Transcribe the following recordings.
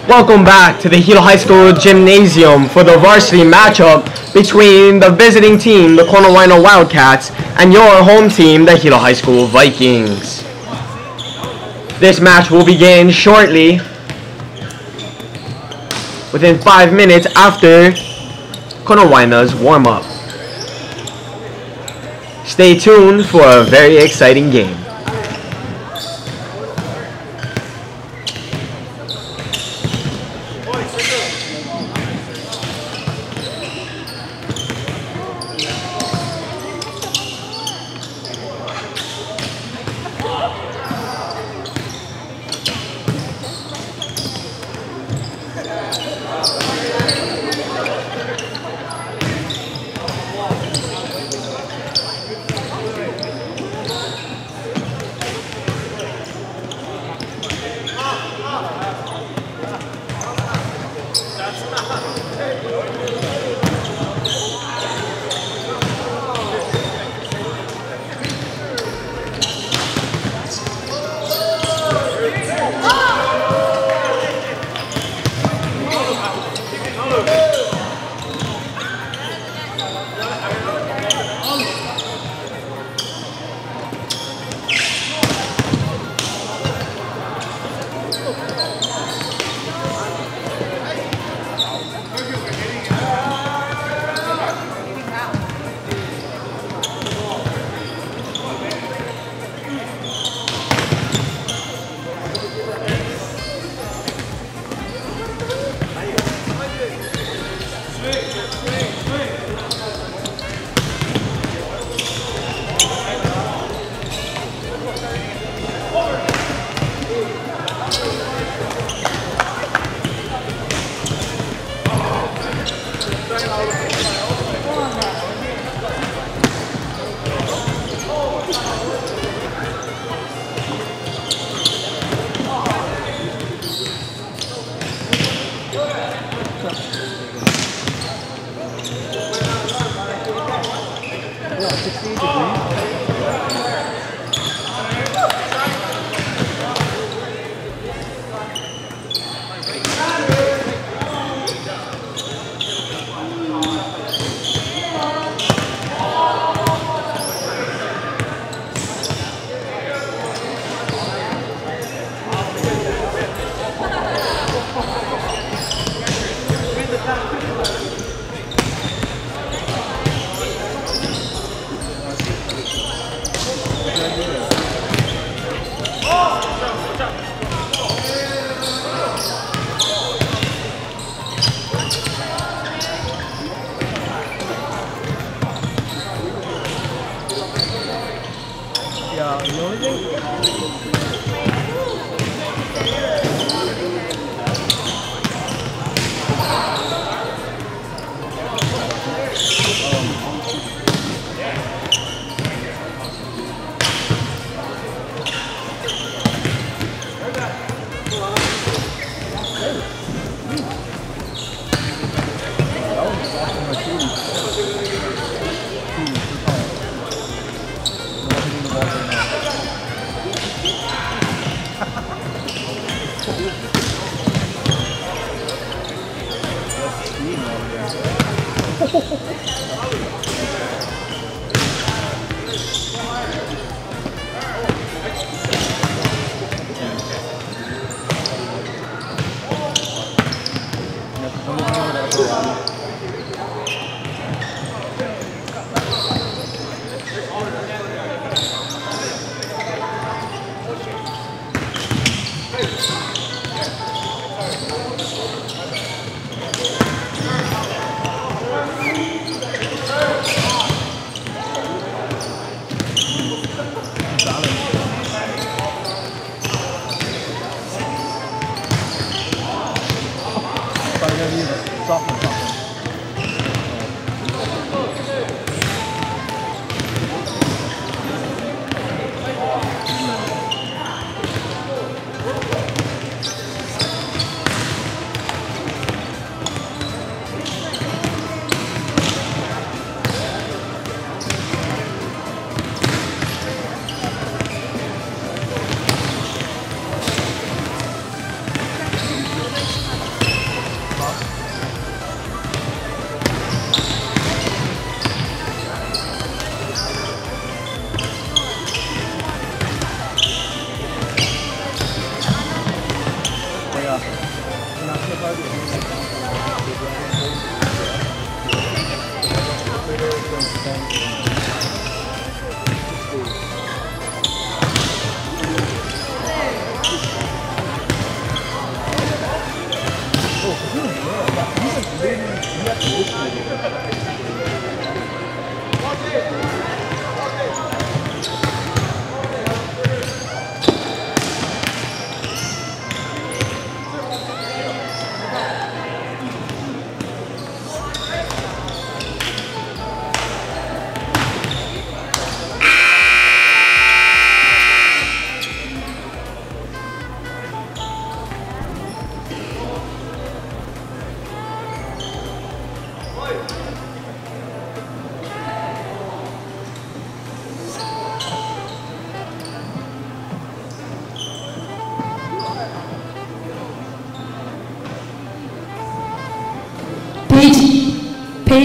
Welcome back to the Hilo High School Gymnasium for the varsity matchup between the visiting team, the Konawaena Wildcats, and your home team, the Hilo High School Vikings. This match will begin shortly, within 5 minutes after Konawaena's warm-up. Stay tuned for a very exciting game.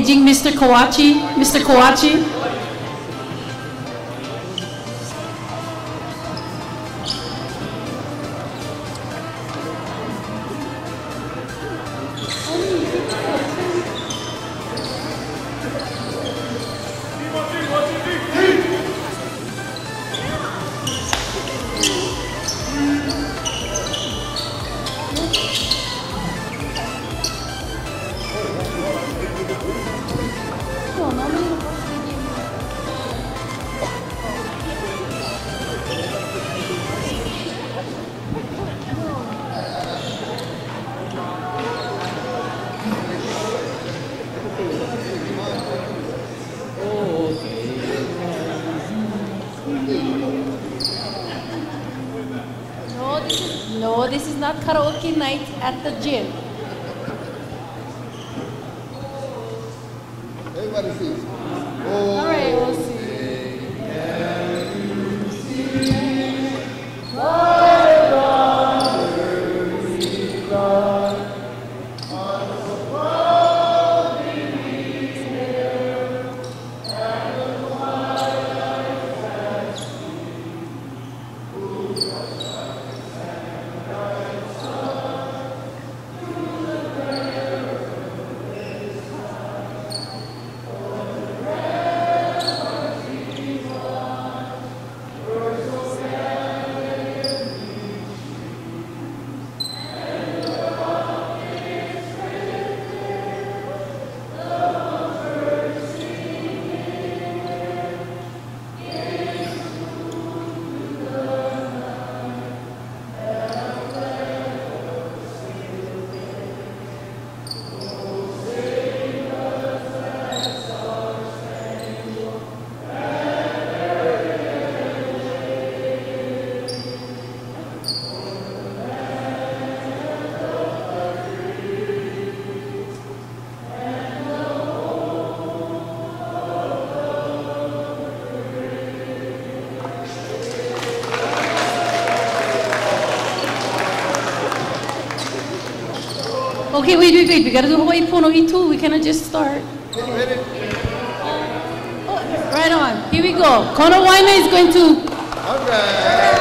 paging Mr. Kawachi. Mr. Kawachi. No, this is not karaoke night at the gym. Everybody sees. All right, we'll see. Okay, wait. We gotta do Hawaii Pono'i too. We cannot just start. Right on. Here we go. Konawaena is going to. All right.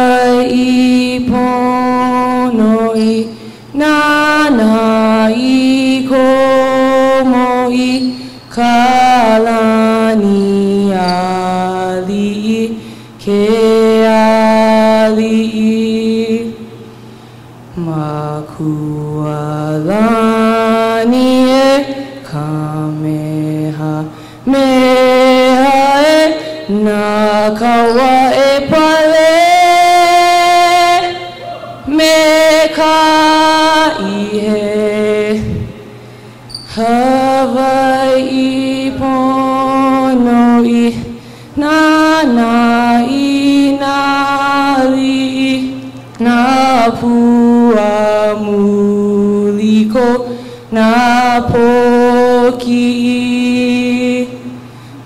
Hawaii Pono'i Nanai Komoi Kalani Ali Ke Ali Makualani E Kameha Meha E Nakawa E Pale Meka Ihe Hawaii Pono'i Nanai Nali Napua Muliko Napoki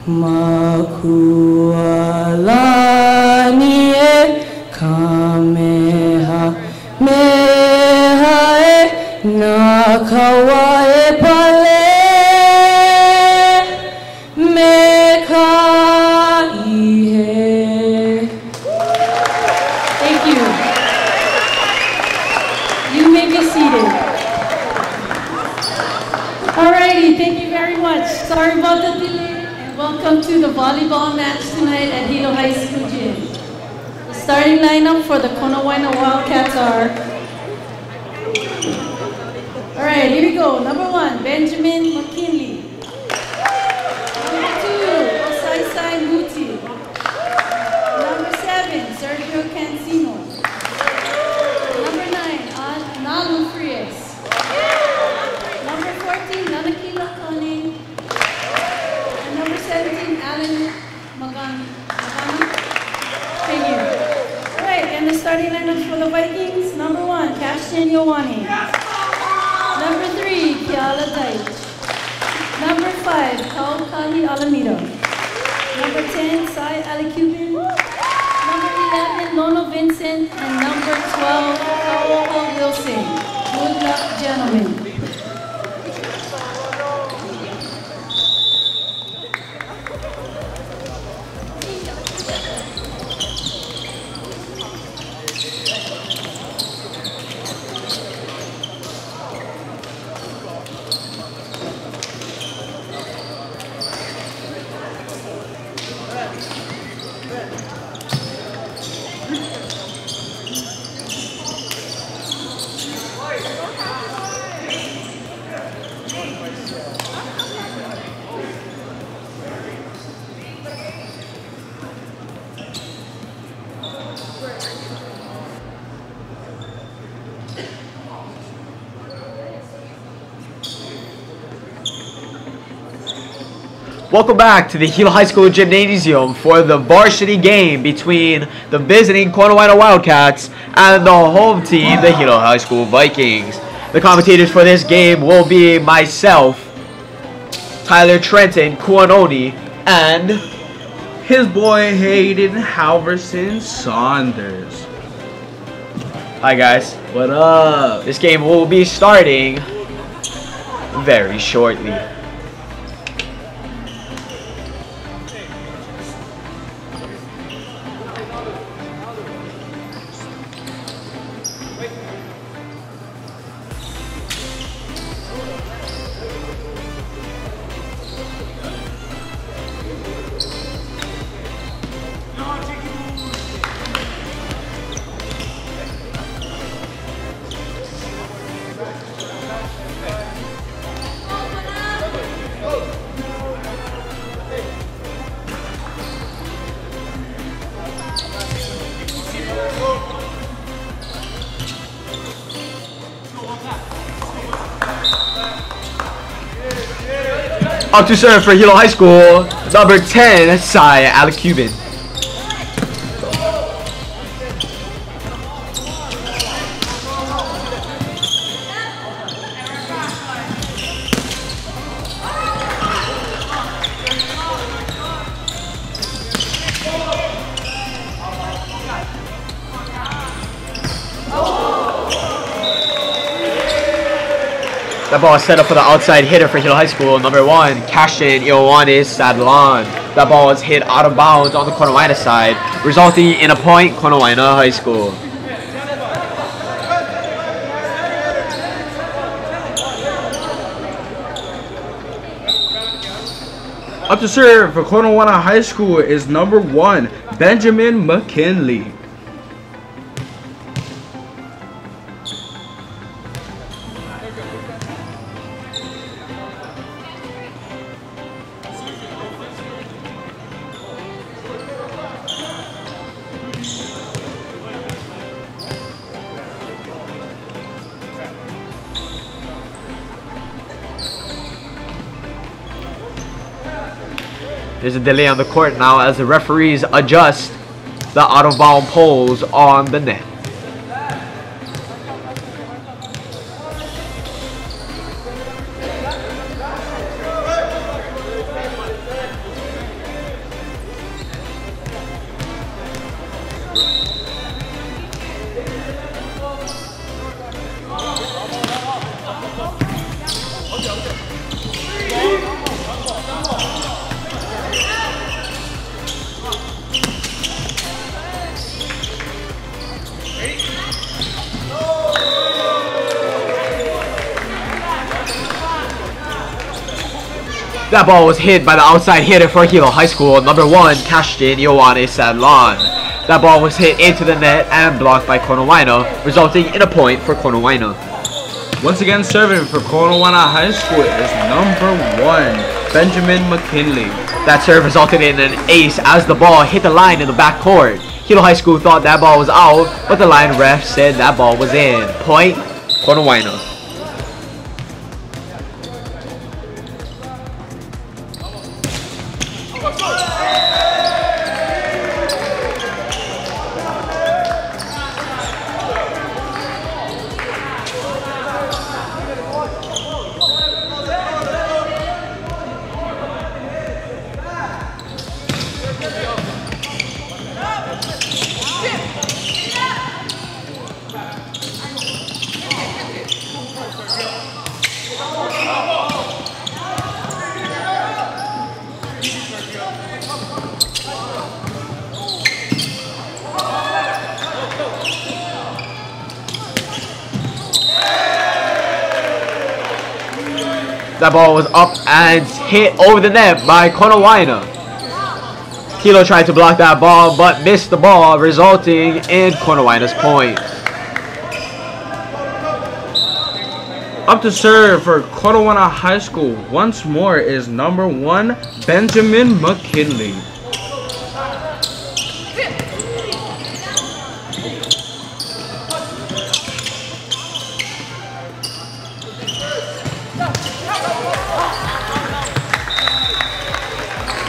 Makualani E Kameha Meha E Nakawa E Pale Meka Ihe. Thank you. You may be seated. Alrighty, thank you very much. Sorry about the delay, and welcome to the volleyball match tonight at Hilo High School Gym. The starting lineup for the Konawaena Wildcats are. Alright, here we go. Number 1, Benjamin McKinley. Number 2, Osaisai Muti. Number 7, Sergio Cancino. Number 9, Nalu Frias. Number 14, Nanakila Kone. And number 17, Alan Magana. Thank you. Alright, and the starting lineups for the Vikings. Number 1, Kashtin Yohani. Number 3, Kiala Deitch. Number 5, Kaukali Alameda. Number 10, Sai Ali Cuban. Number 11, Nono Vincent. And number 12, Kaoka Wilson. Good luck, gentlemen. Welcome back to the Hilo High School Gymnasium for the varsity game between the visiting Konawaena Wildcats and the home team, the Hilo High School Vikings. The commentators for this game will be myself, Tyler Trenton Kuanoni, and his boy Hayden Halverson Saunders. Hi guys. What up? This game will be starting very shortly. Up to serve for Hilo High School, number 10, Sai Ali Cuban. That ball is set up for the outside hitter for Hilo High School, number 1, Cashin Ioane Sadlan. That ball is hit out of bounds on the Konawaena side, resulting in a point, Konawaena High School. Up to serve for Konawaena High School is number 1, Benjamin McKinley. There's a delay on the court now as the referees adjust the out-of-bound poles on the net. That ball was hit by the outside hitter for Hilo High School, number 1, Cashin Ioane Sadlan. That ball was hit into the net and blocked by Konawaena, resulting in a point for Konawaena. Once again, serving for Konawaena High School is number 1, Benjamin McKinley. That serve resulted in an ace as the ball hit the line in the back court. Hilo High School thought that ball was out, but the line ref said that ball was in. Point, Konawaena. That ball was up and hit over the net by Konawaena. Hilo tried to block that ball but missed the ball, resulting in Konawaena's point. Up to serve for Konawaena High School once more is number 1, Benjamin McKinley.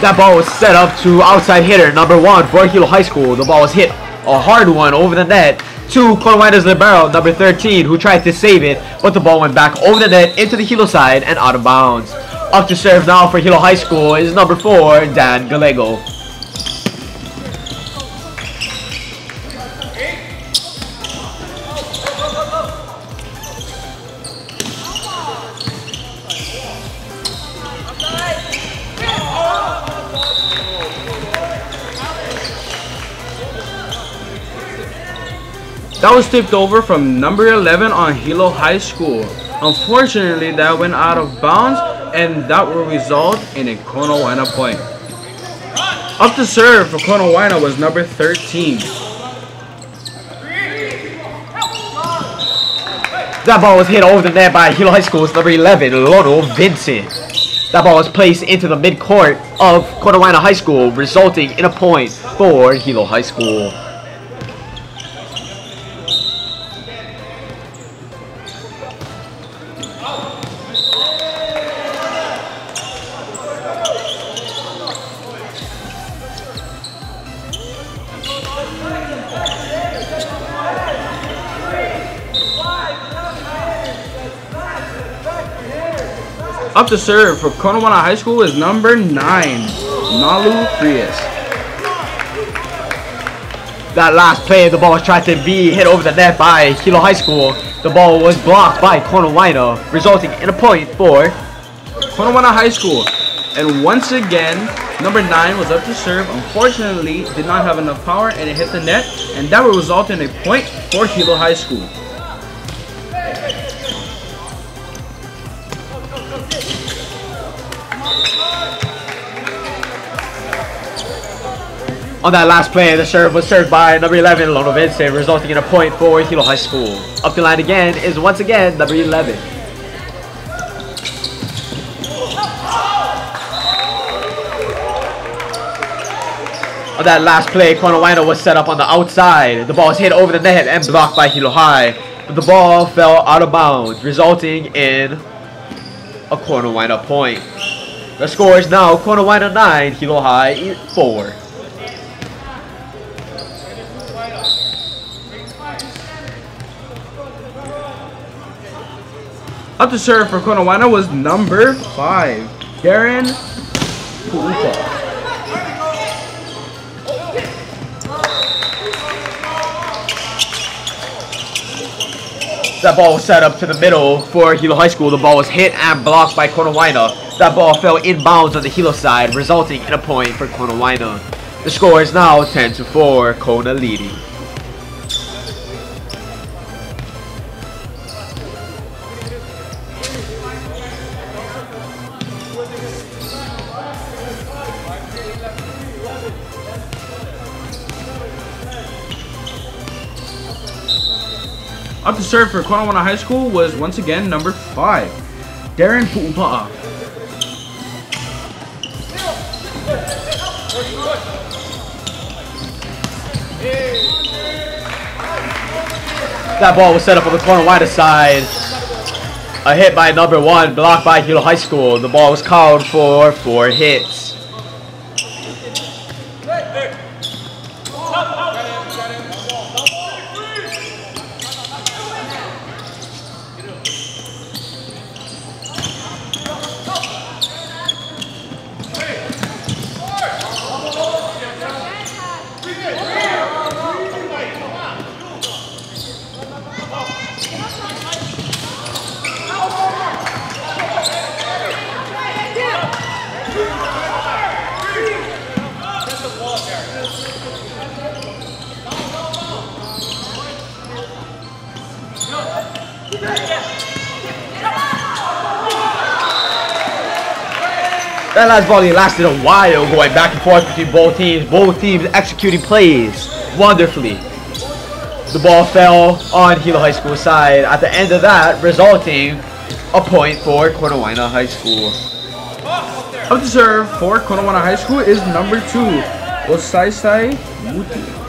That ball was set up to outside hitter number 1 for Hilo High School. The ball was hit a hard one over the net to Konawaena's libero number 13, who tried to save it, but the ball went back over the net into the Hilo side and out of bounds. Up to serve now for Hilo High School is number 4, Dan Gallego. That was tipped over from number 11 on Hilo High School. Unfortunately, that went out of bounds, and that will result in a Konawaena point. Up to serve for Konawaena was number 13. That ball was hit over the net by Hilo High School's number 11, Lono Vincent. That ball was placed into the midcourt of Konawaena High School, resulting in a point for Hilo High School. Up to serve for Konawaena High School is number 9, Nalu Frias. That last play, the ball was tried to be hit over the net by Hilo High School. The ball was blocked by Konawaena, resulting in a point for Konawaena High School. And once again, number 9 was up to serve. Unfortunately, did not have enough power and it hit the net, and that will result in a point for Hilo High School. On that last play, the serve was served by number 11, Lono Vincent, resulting in a point for Hilo High School. Up the line again is once again number 11. On that last play, Konawaena was set up on the outside. The ball was hit over the net and blocked by Hilo High, but the ball fell out of bounds, resulting in a Konawaena point. The score is now Konawaena 9, Hilo High 4. Up to serve for Konawaena was number 5, Darren Puupa. That ball was set up to the middle for Hilo High School. The ball was hit and blocked by Konawaena. That ball fell inbounds on the Hilo side, resulting in a point for Konawaena. The score is now 10-4, Kona leading. Up to serve for Konawaena High School was once again number 5, Darren Puupa. That ball was set up on the Konawaena side. A hit by number 1, blocked by Hilo High School. The ball was called for 4 hits. That last volley lasted a while, going back and forth between both teams executing plays wonderfully. The ball fell on Hilo High School side at the end of that, resulting a point for Konawaena High School. Up to serve for Konawaena High School is number 2, Osaisai Muti.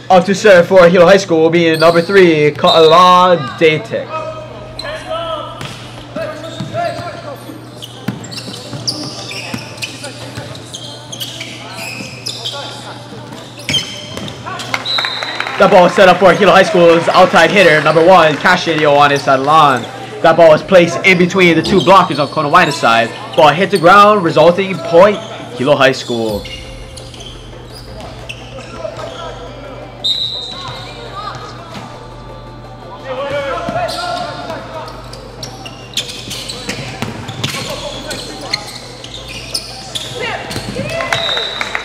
Up to serve for Hilo High School will be number 3, Kala Datek. That ball is set up for Hilo High School's outside hitter, number 1, Cashidio on his sideline. That ball is placed in between the two blockers on Konawaena's side. Ball hit the ground, resulting in point Hilo High School.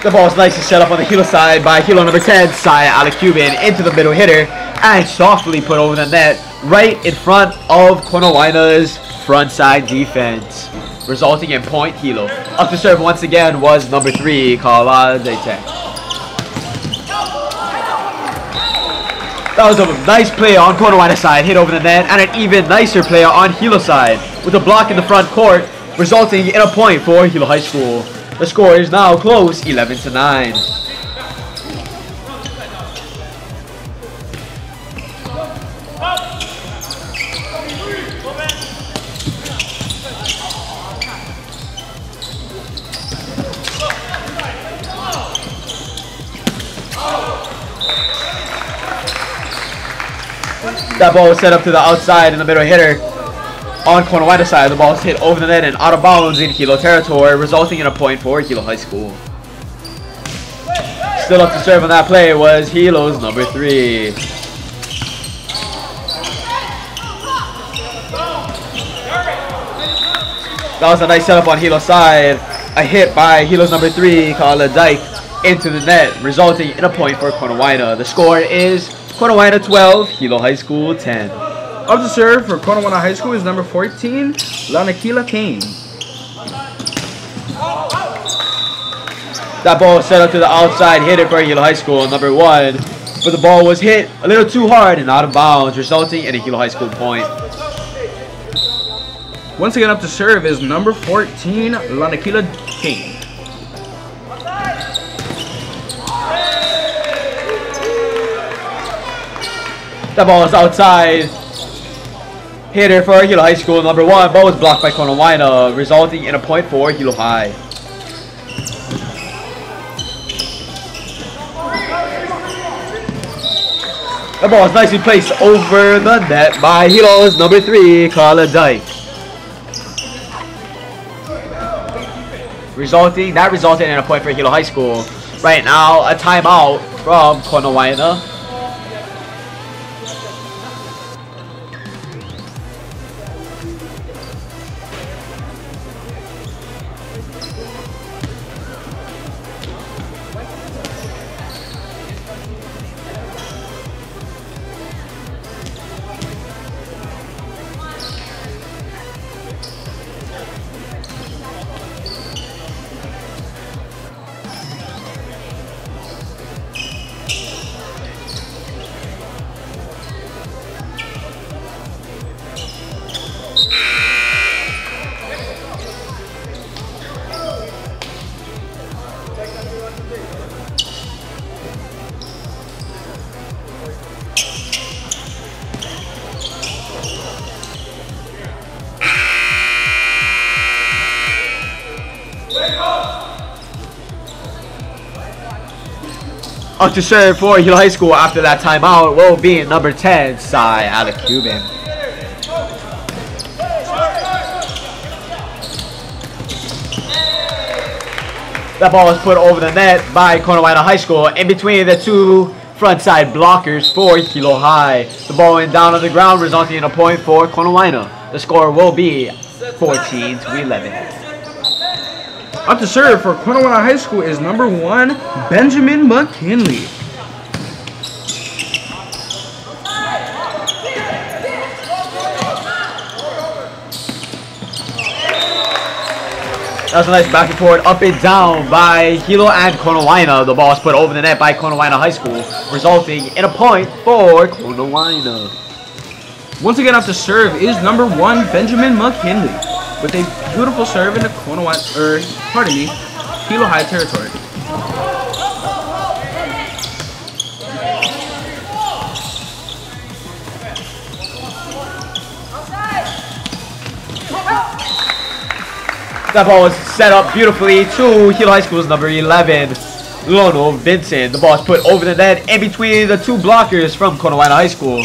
The ball is nicely set up on the Hilo side by Hilo number 10, Saya Alec-Cuban, into the middle hitter and softly put over the net right in front of Konawaena's front side defense, resulting in point Hilo. Up to serve once again was number 3, Kala Datek. That was a nice play on Konawaena's side, hit over the net, and an even nicer play on Hilo side with a block in the front court, resulting in a point for Hilo High School. The score is now close, 11-9. That ball was set up to the outside in the middle hitter. On Konawaena's side, the ball is hit over the net and out of bounds in Hilo territory, resulting in a point for Hilo High School. Still up to serve on that play was Hilo's number 3. That was a nice setup on Hilo's side. A hit by Hilo's number 3, Kala Dyke, into the net, resulting in a point for Konawaena. The score is Konawaena 12, Hilo High School 10. Up to serve for Konawaena High School is number 14, Lanakila Kane. That ball was set up to the outside hitter for Hilo High School, number 1. But the ball was hit a little too hard and out of bounds, resulting in a Hilo High School point. Once again up to serve is number 14, Lanakila Kane. That ball is outside. Hitter for Hilo High School, number 1. Ball was blocked by Konawaena, resulting in a point for Hilo High. The ball is nicely placed over the net by Hilo's number 3, Kala Dyke. That resulted in a point for Hilo High School. Right now, a timeout from Konawaena. Up to serve for Hilo High School after that timeout will be number 10, Sai Alec-Cuban. That ball was put over the net by Konawaena High School in between the two front side blockers for Hilo High. The ball went down on the ground, resulting in a point for Konawaena. The score will be 14-11. Up to serve for Konawaena High School is number 1, Benjamin McKinley. That was a nice back and forth, up and down by Hilo and Konawaena. The ball was put over the net by Konawaena High School, resulting in a point for Konawaena. Once again, up to serve is number 1, Benjamin McKinley, with a beautiful serve in the Hilo High territory. That ball was set up beautifully to Hilo High School's number 11, Lono Vincent. The ball was put over the net in between the two blockers from Konawaena High School,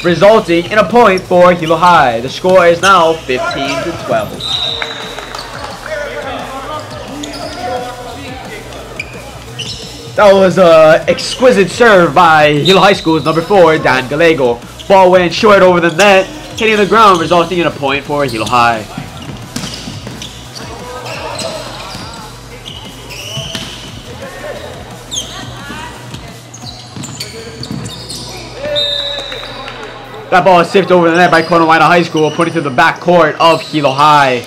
resulting in a point for Hilo High. The score is now 15-12. That was an exquisite serve by Hilo High School's number 4, Dan Gallego. Ball went short over the net, hitting the ground, resulting in a point for Hilo High. That ball is sifted over the net by Konawaena High School, putting it to the back court of Hilo High.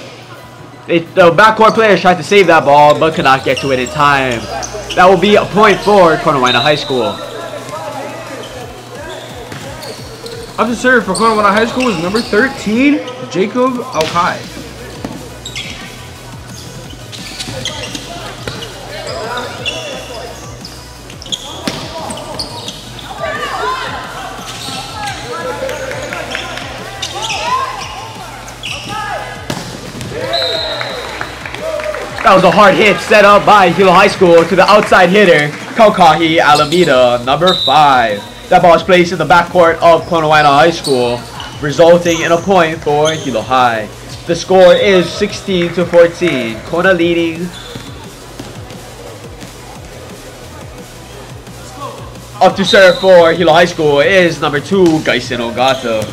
The backcourt players tried to save that ball, but could not get to it in time. That will be a point for Konawaena High School. Up to serve for Konawaena High School is number 13, Jacob Alkai. That was a hard hit set up by Hilo High School to the outside hitter, Kaukahi Alameda, number 5. That ball was placed in the backcourt of Konawaena High School, resulting in a point for Hilo High. The score is 16-14. Kona leading. Up to serve for Hilo High School is number 2, Gaisen Ogata.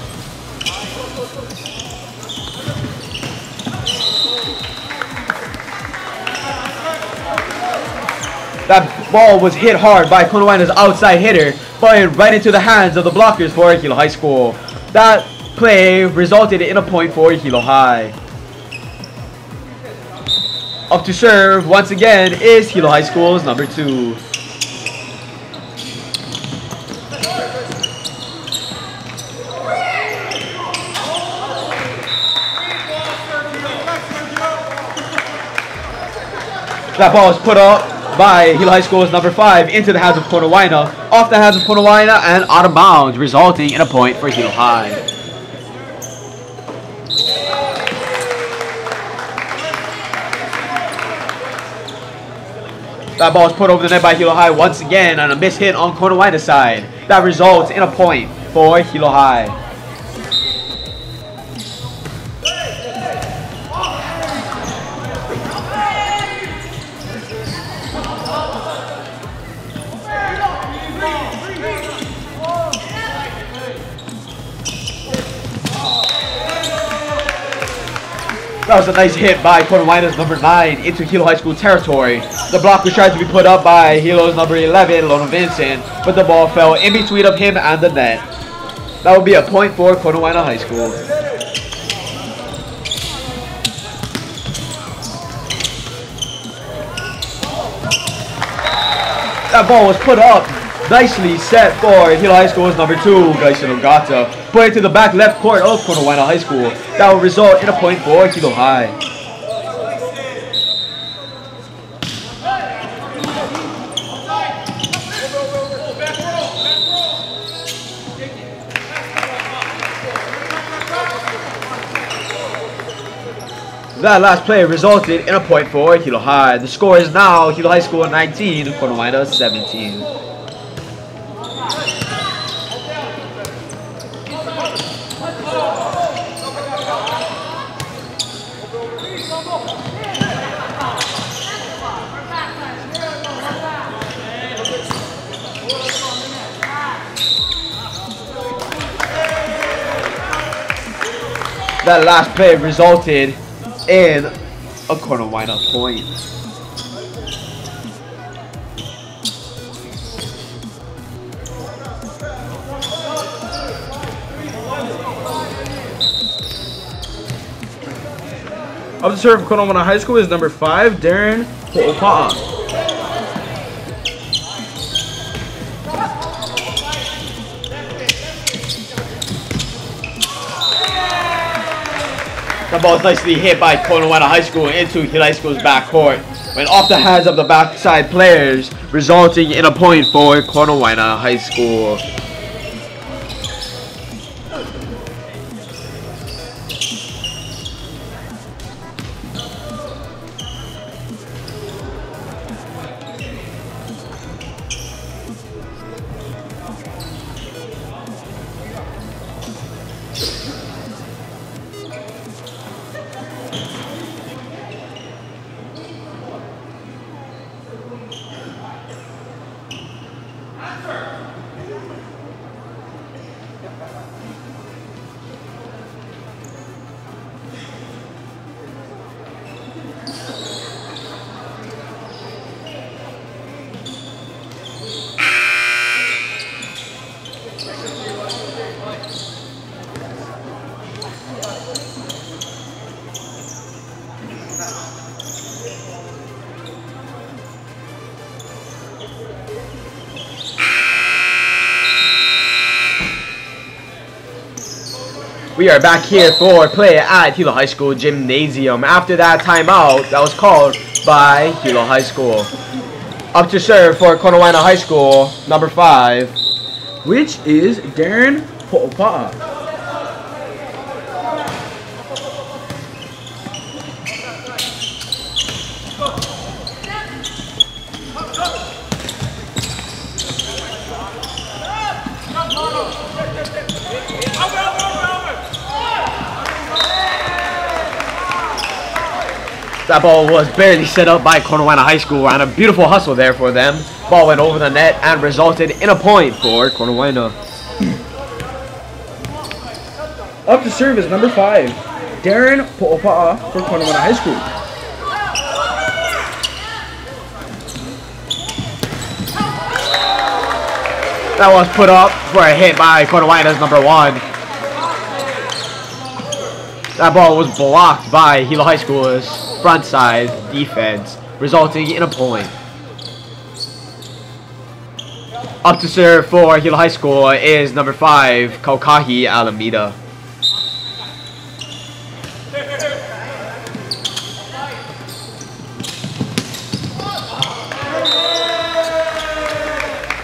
That ball was hit hard by Konawaena's outside hitter, falling right into the hands of the blockers for Hilo High School. That play resulted in a point for Hilo High. Up to serve once again is Hilo High School's number 2. That ball was put up by Hilo High School's number 5 into the hands of Konawaena, off the hands of Konawaena and out of bounds, resulting in a point for Hilo High. That ball was put over the net by Hilo High once again on a missed hit on Konawaena's side. That results in a point for Hilo High. That was a nice hit by Konawaena's number 9 into Hilo High School territory. The block was tried to be put up by Hilo's number 11, Lono Vincent, but the ball fell in between of him and the net. That would be a point for Konawaena High School. That ball was put up, nicely set for Hilo High School's number 2, Gaisen Ogata. Put it to the back left court of Konawaena High School. That will result in a point for Hilo High. That last play resulted in a point for Hilo High. The score is now Hilo High School 19, Konawaena 17. That last play resulted in a Konawaena point. Up to serve Konawaena High School is number 5, Darren Ho'opa'a. The ball is nicely hit by Konawaena High School into Hilo High School's backcourt. Went off the hands of the backside players, resulting in a point for Konawaena High School. We are back here for play at Hilo High School Gymnasium after that timeout that was called by Hilo High School. Up to serve for Konawaena High School, number 5, which is Darren Ho'opa'a. That ball was barely set up by Konawaena High School, and a beautiful hustle there for them. Ball went over the net and resulted in a point for Konawaena. Up to serve is number 5, Darren Ho'opa'a for Konawaena High School. That was put up for a hit by Konawaena's number 1. That ball was blocked by Hilo High School's front side defense, resulting in a point. Up to serve for Hilo High School is number 5, Kaukahi Alameda.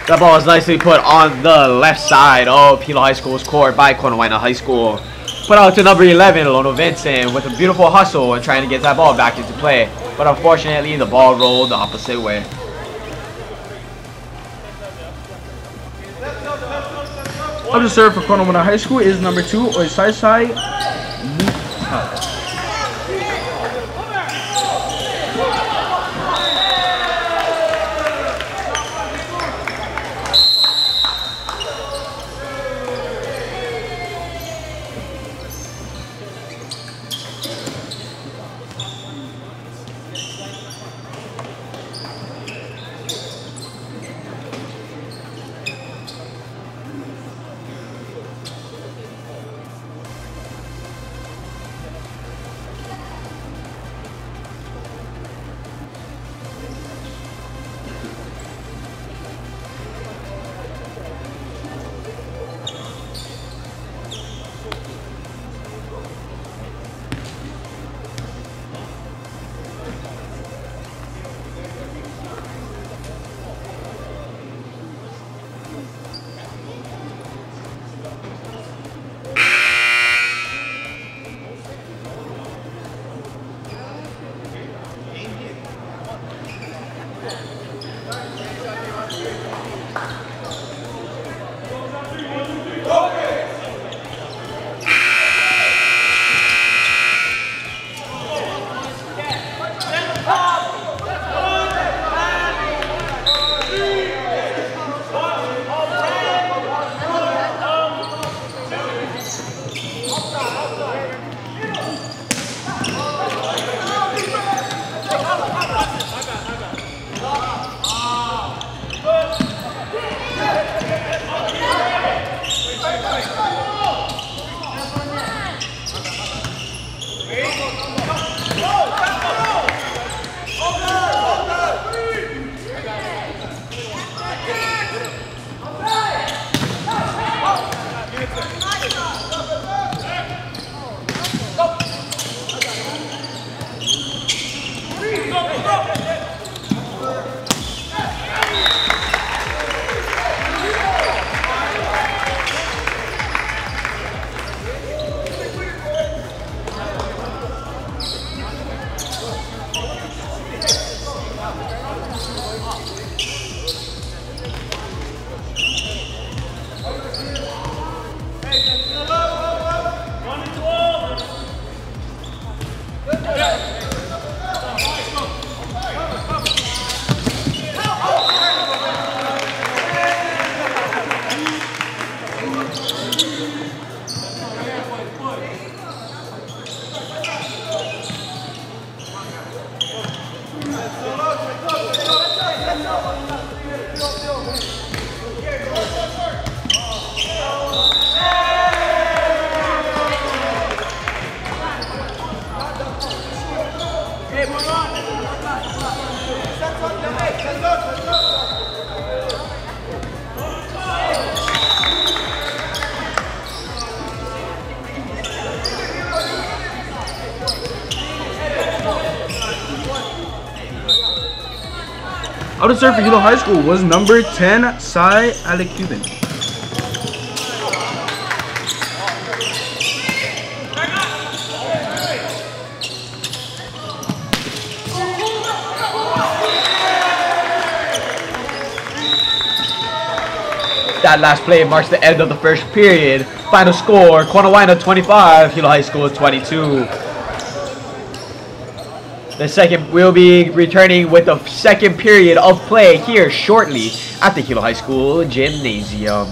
That ball is nicely put on the left side of Hilo High School's court by Konawaena High School. Put out to number 11, Lono Vincent, with a beautiful hustle and trying to get that ball back into play. But unfortunately, the ball rolled the opposite way. Up to serve for Konawaena High School is number 2, Oisaisai Muta. Out to serve for Hilo High School was number 10, Sai Alekuban. That last play marks the end of the first period. Final score, Konawaena 25, Hilo High School 22. The second, we'll be returning with the second period of play here shortly at the Hilo High School Gymnasium.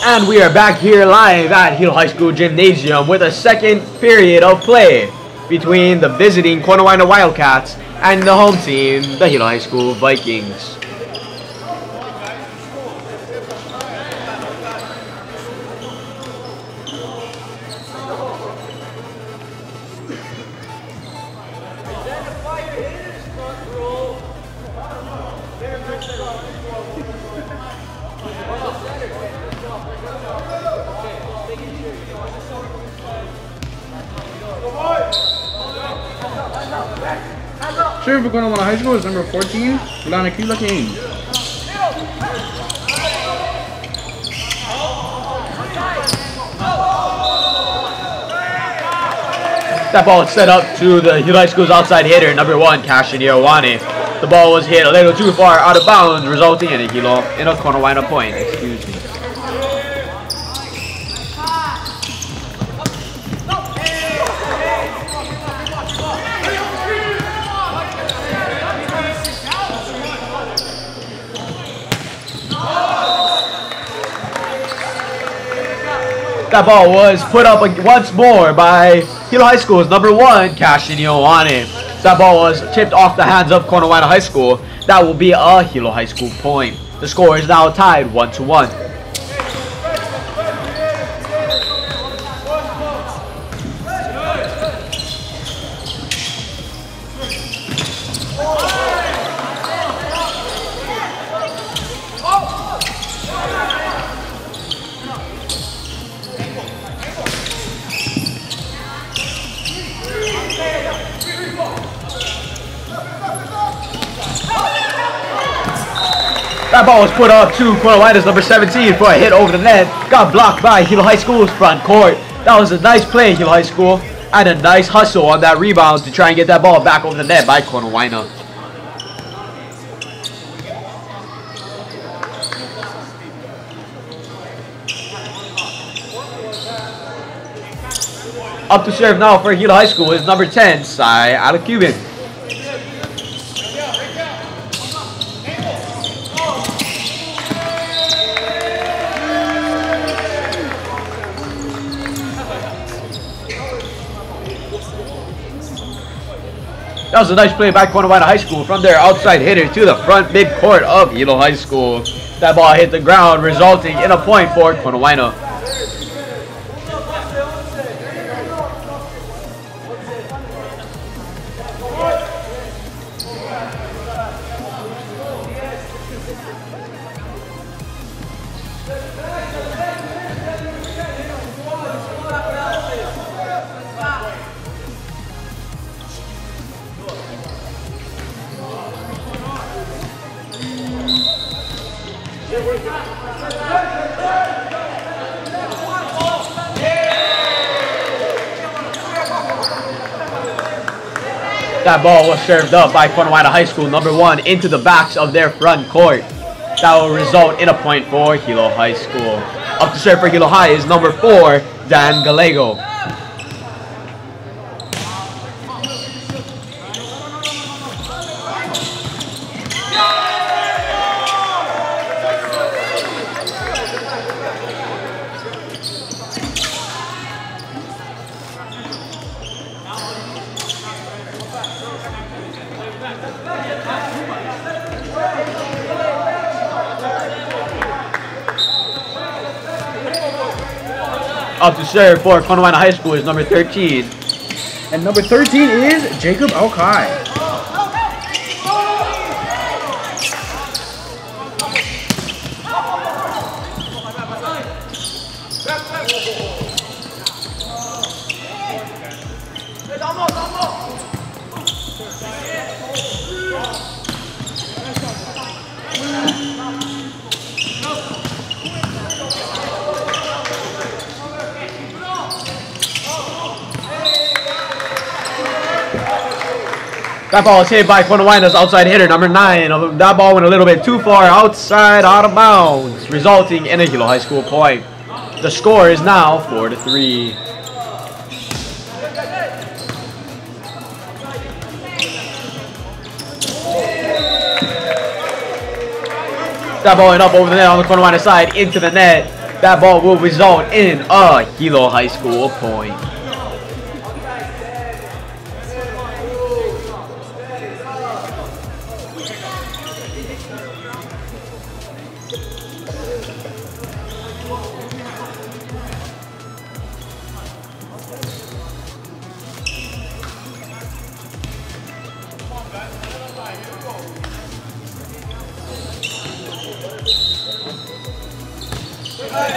And we are back here live at Hilo High School Gymnasium with a second period of play between the visiting Konawaena Wildcats and the home team, the Hilo High School Vikings. Serving for Konawaena High School is number 14, Lanakila King. That ball is set up to the Hilo High School's outside hitter, number 1, Konawaena. The ball was hit a little too far out of bounds, resulting in a Konawaena point. Excuse me. That ball was put up once more by Hilo High School's number 1, Konawaena. That ball was tipped off the hands of Konawaena High School. That will be a Hilo High School point. The score is now tied 1-1. That ball was put up to Konawaena's number 17 for a hit over the net. Got blocked by Hilo High School's front court. That was a nice play, Hilo High School, and a nice hustle on that rebound to try and get that ball back over the net by Konawaena. Up to serve now for Hilo High School is number 10, Sai Alacuban. That was a nice play by Konawaena High School from their outside hitter to the front midcourt of Hilo High School. That ball hit the ground, resulting in a point for Konawaena. That ball was served up by Konawaena High School, number 1, into the backs of their front court. That will result in a point for Hilo High School. Up to serve for Hilo High is number 4, Dan Gallego. Up to serve for Konawaena High School is number 13. And number 13 is Jacob Alkai. That ball is hit by Konawaena's outside hitter, number 9. That ball went a little bit too far outside, out of bounds, resulting in a Hilo High School point. The score is now 4-3. That ball went up over the net on the Konawaena side into the net. That ball will result in a Hilo High School point.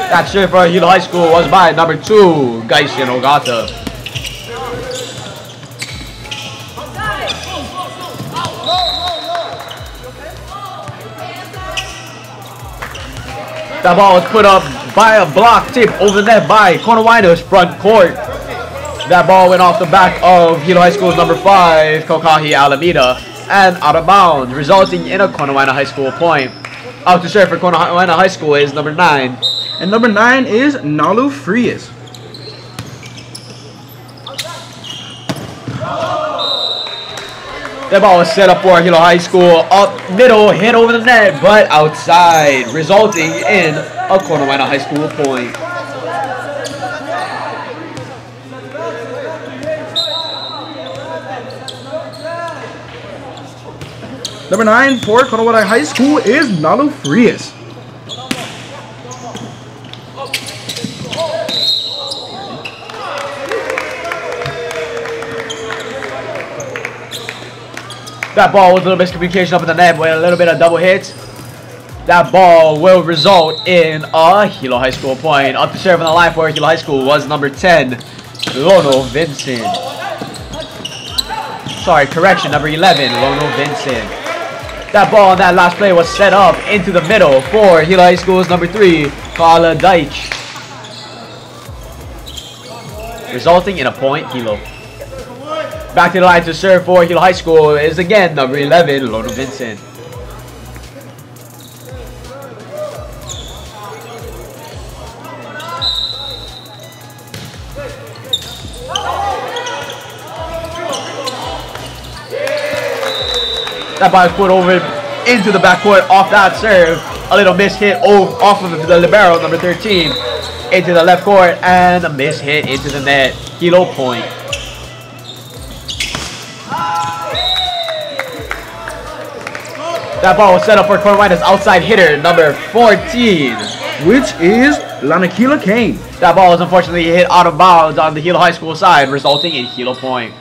That serve for Hilo High School was by number 2, Gaisen Ogata. That ball was put up by a block tip over the net by Konawaena's front court. That ball went off the back of Hilo High School's number 5, Kokahi Alameda, and out of bounds, resulting in a Konawaena High School point. Out to serve for Konawaena High School is number 9. And number 9 is Nalu Frias. That ball was set up for Hilo High School. Up middle, hit over the net, but outside, resulting in a Konawaena High School point. Number 9 for Konawaena High School is Nalu Frias. That ball was a little miscommunication up in the net with a little bit of double hits. That ball will result in a Hilo High School point. Up to serve on the line for Hilo High School was number 10, Lono Vincent. Sorry, correction, number 11, Lono Vincent. That ball on that last play was set up into the middle for Hilo High School's number 3, Kala Deitch. Resulting in a point, Hilo. Back to the line to serve for Hilo High School is again number 11, Lono Vincent. That ball is put over into the backcourt off that serve. A little miss hit off of the libero, number 13, into the left court, and a miss hit into the net. Hilo point. That ball was set up for Konawaena's outside hitter, number 14, which is Lanakila Kane. That ball was unfortunately hit out of bounds on the Hilo High School side, resulting in Hilo point.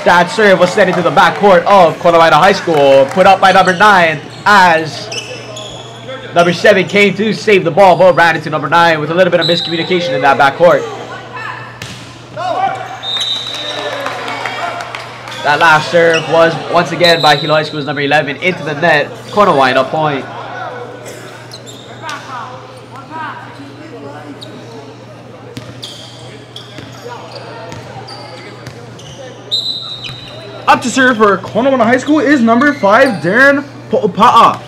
That serve was sent into the backcourt of Konawaena High School, put up by number 9 as number 7 came to save the ball, but ran into number 9 with a little bit of miscommunication in that backcourt. That last serve was once again by Hilo High School's number 11 into the net. Konawaena point. Up to serve for Konawaena High School is number 5, Darren Po'opa'a.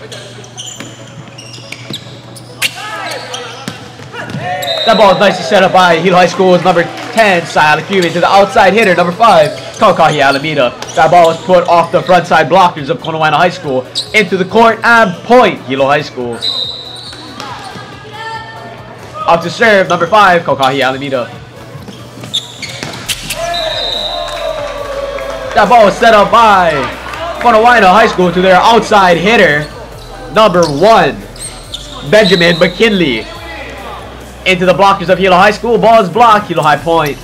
That ball is nicely set up by Hilo High School's number 10, Sayala Cuban, to the outside hitter, number 5, Kaukahi Alameda. That ball was put off the front side blockers of Konawaena High School into the court and point, Hilo High School. Up to serve, number 5, Kaukahi Alameda. That ball was set up by Konawaena High School to their outside hitter, number 1, Benjamin McKinley. Into the blockers of Hilo High School. Ball is blocked. Hilo High point.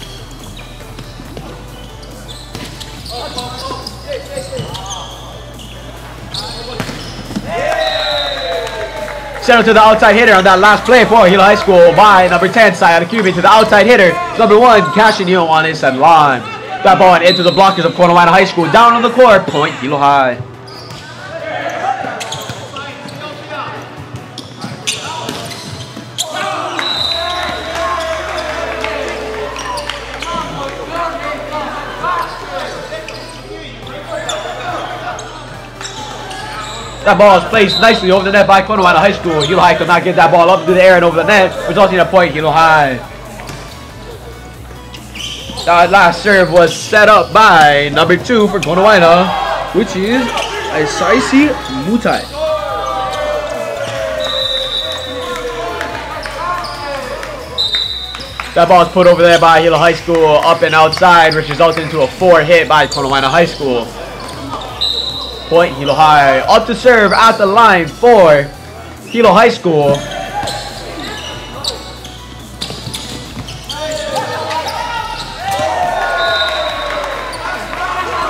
Sent to the outside hitter on that last play for Hilo High School by number 10, Sayada Cuban, to the outside hitter, number 1, Cashinio on his line. That ball went into the blockers of Konawaena High School. Down on the court. Point, Hilo High. That ball is placed nicely over the net by Konawaena High School. Hilo High could not get that ball up into the air and over the net, resulting in a point, Hilo High. That last serve was set up by number 2 for Konawaena, which is Isaisi Mutai. That ball is put over there by Hilo High School, up and outside, which resulted into a 4 hit by Konawaena High School. Point, Hilo High. Up to serve at the line for Hilo High School.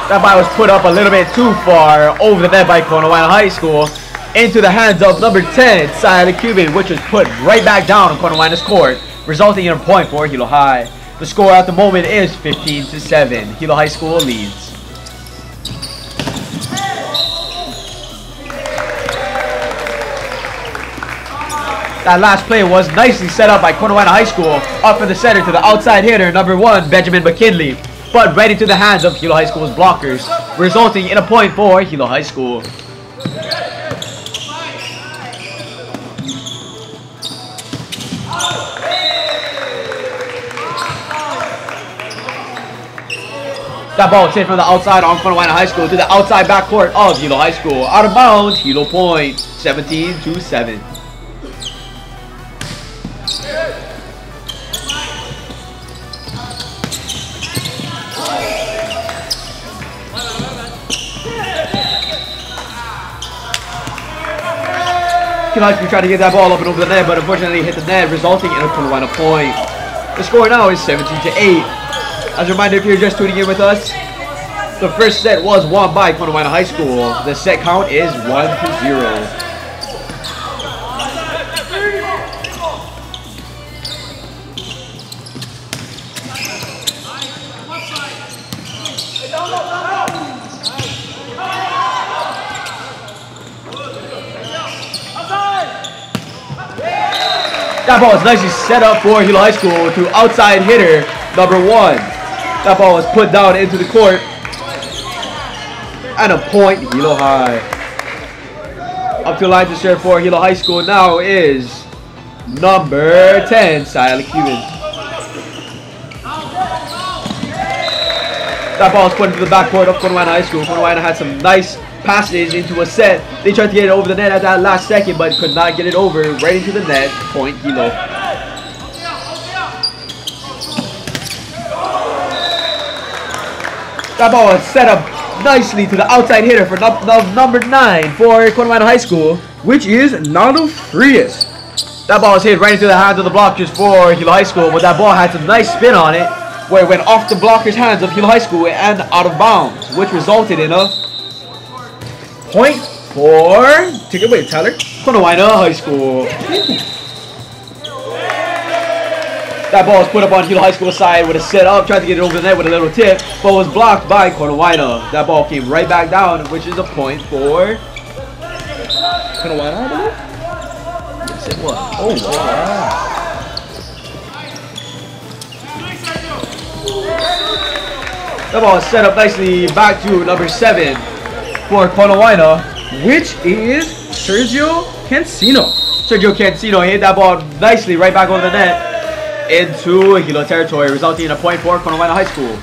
That ball was put up a little bit too far over the net by Konawaena High School into the hands of number 10, Sayada Cuban, which was put right back down on Konawaena's court, resulting in a point for Hilo High. The score at the moment is 15-7. Hilo High School leads. That last play was nicely set up by Konawaena High School. Up in the center to the outside hitter, number 1, Benjamin McKinley. But right into the hands of Hilo High School's blockers, resulting in a point for Hilo High School. That ball is hit from the outside on Konawaena High School to the outside backcourt of Hilo High School. Out of bounds, Hilo point, 17-7. Hilo High School trying to get that ball up and over the net, but unfortunately hit the net, resulting in a Konawaena point. The score now is 17-8. As a reminder, if you're just tuning in with us, the first set was won by Konawaena High School. The set count is 1-0. That ball is nicely set up for Hilo High School to outside hitter number 1. That ball was put down into the court. And a point, Hilo High. Up to the line to serve for Hilo High School now is number 10, Siala Cuban. That ball is put into the backcourt of Konawaena High School. Konawaena had some nice passes into a set. They tried to get it over the net at that last second, but could not get it over. Right into the net, point Hilo. That ball is set up nicely to the outside hitter for number 9 for Konawaena High School, which is Nando Frias. That ball is hit right into the hands of the blockers for Hilo High School, but that ball had some nice spin on it, where it went off the blockers' hands of Hilo High School and out of bounds, which resulted in a point for, take it away, Tyler, Konawaena High School. That ball was put up on Hilo High School side with a set up, tried to get it over the net with a little tip, but was blocked by Konawaena. That ball came right back down, which is a point for Konawaena, I believe? Yes, it was. Oh, wow. That ball is set up nicely back to number 7 for Konawaena, which is Sergio Cancino. Sergio Cancino hit that ball nicely right back over the net into Hilo territory, resulting in a point for Konawaena High School.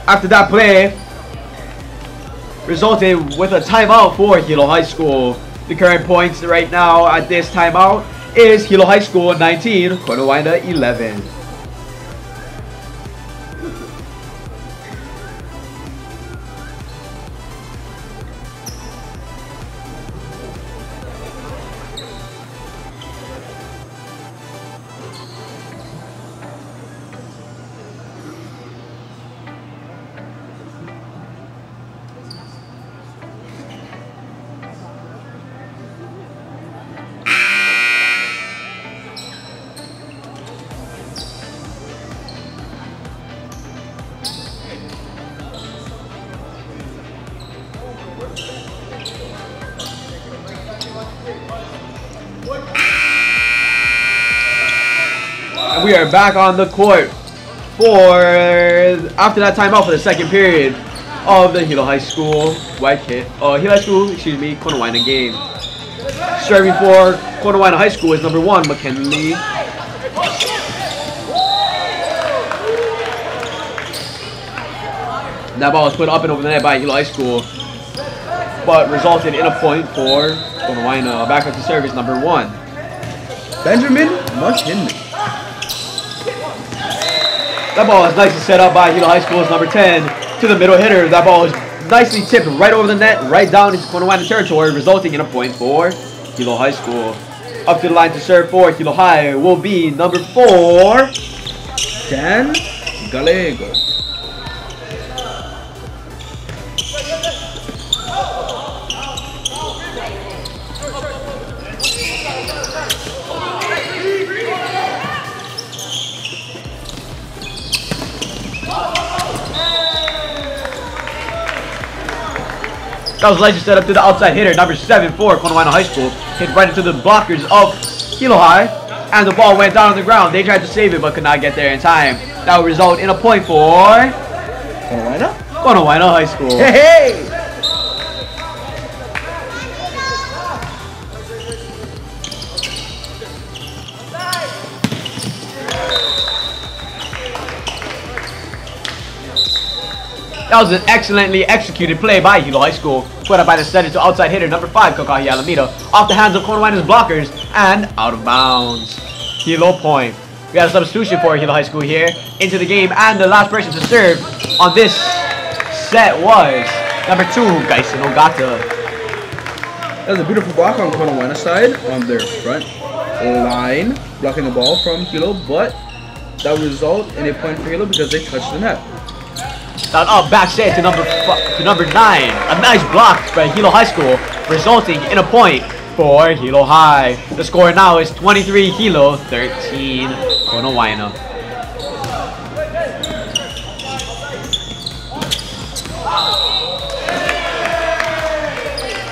After that play, resulted with a timeout for Hilo High School. The current points right now at this timeout is Hilo High School 19, Konawaena 11. We are back on the court for after that timeout for the second period of the Hilo High School Konawaena game. Serving for Konawaena High School is number 1, McKinley. That ball was put up and over the net by Hilo High School, but resulted in a point for Konawaena. Back up to service number 1, Benjamin McKinley. That ball is nicely set up by Hilo High School's number 10 to the middle hitter. That ball is nicely tipped right over the net, right down into Konawaena territory, resulting in a point for Hilo High School. Up to the line to serve for Hilo High will be number 4, Dan Gallego. That was legend set up to the outside hitter, number 7 for Konawaena High School. Hit right into the blockers of Hilo High. And the ball went down on the ground. They tried to save it but could not get there in time. That would result in a point for Konawaena High School. Hey, hey! That was an excellently executed play by Hilo High School. Put up by the center to outside hitter, number 5, Kokahi Alameda. Off the hands of Konawaena's blockers and out of bounds. Hilo point. We have a substitution for Hilo High School here into the game, and the last person to serve on this set was number 2, Gaisen Ogata. That was a beautiful block on Konawaena side on their front line, blocking the ball from Hilo, but that would result in a point for Hilo because they touched the net. That up back set to number 9. A nice block by Hilo High School, resulting in a point for Hilo High. The score now is 23 Hilo, 13 Konawaena.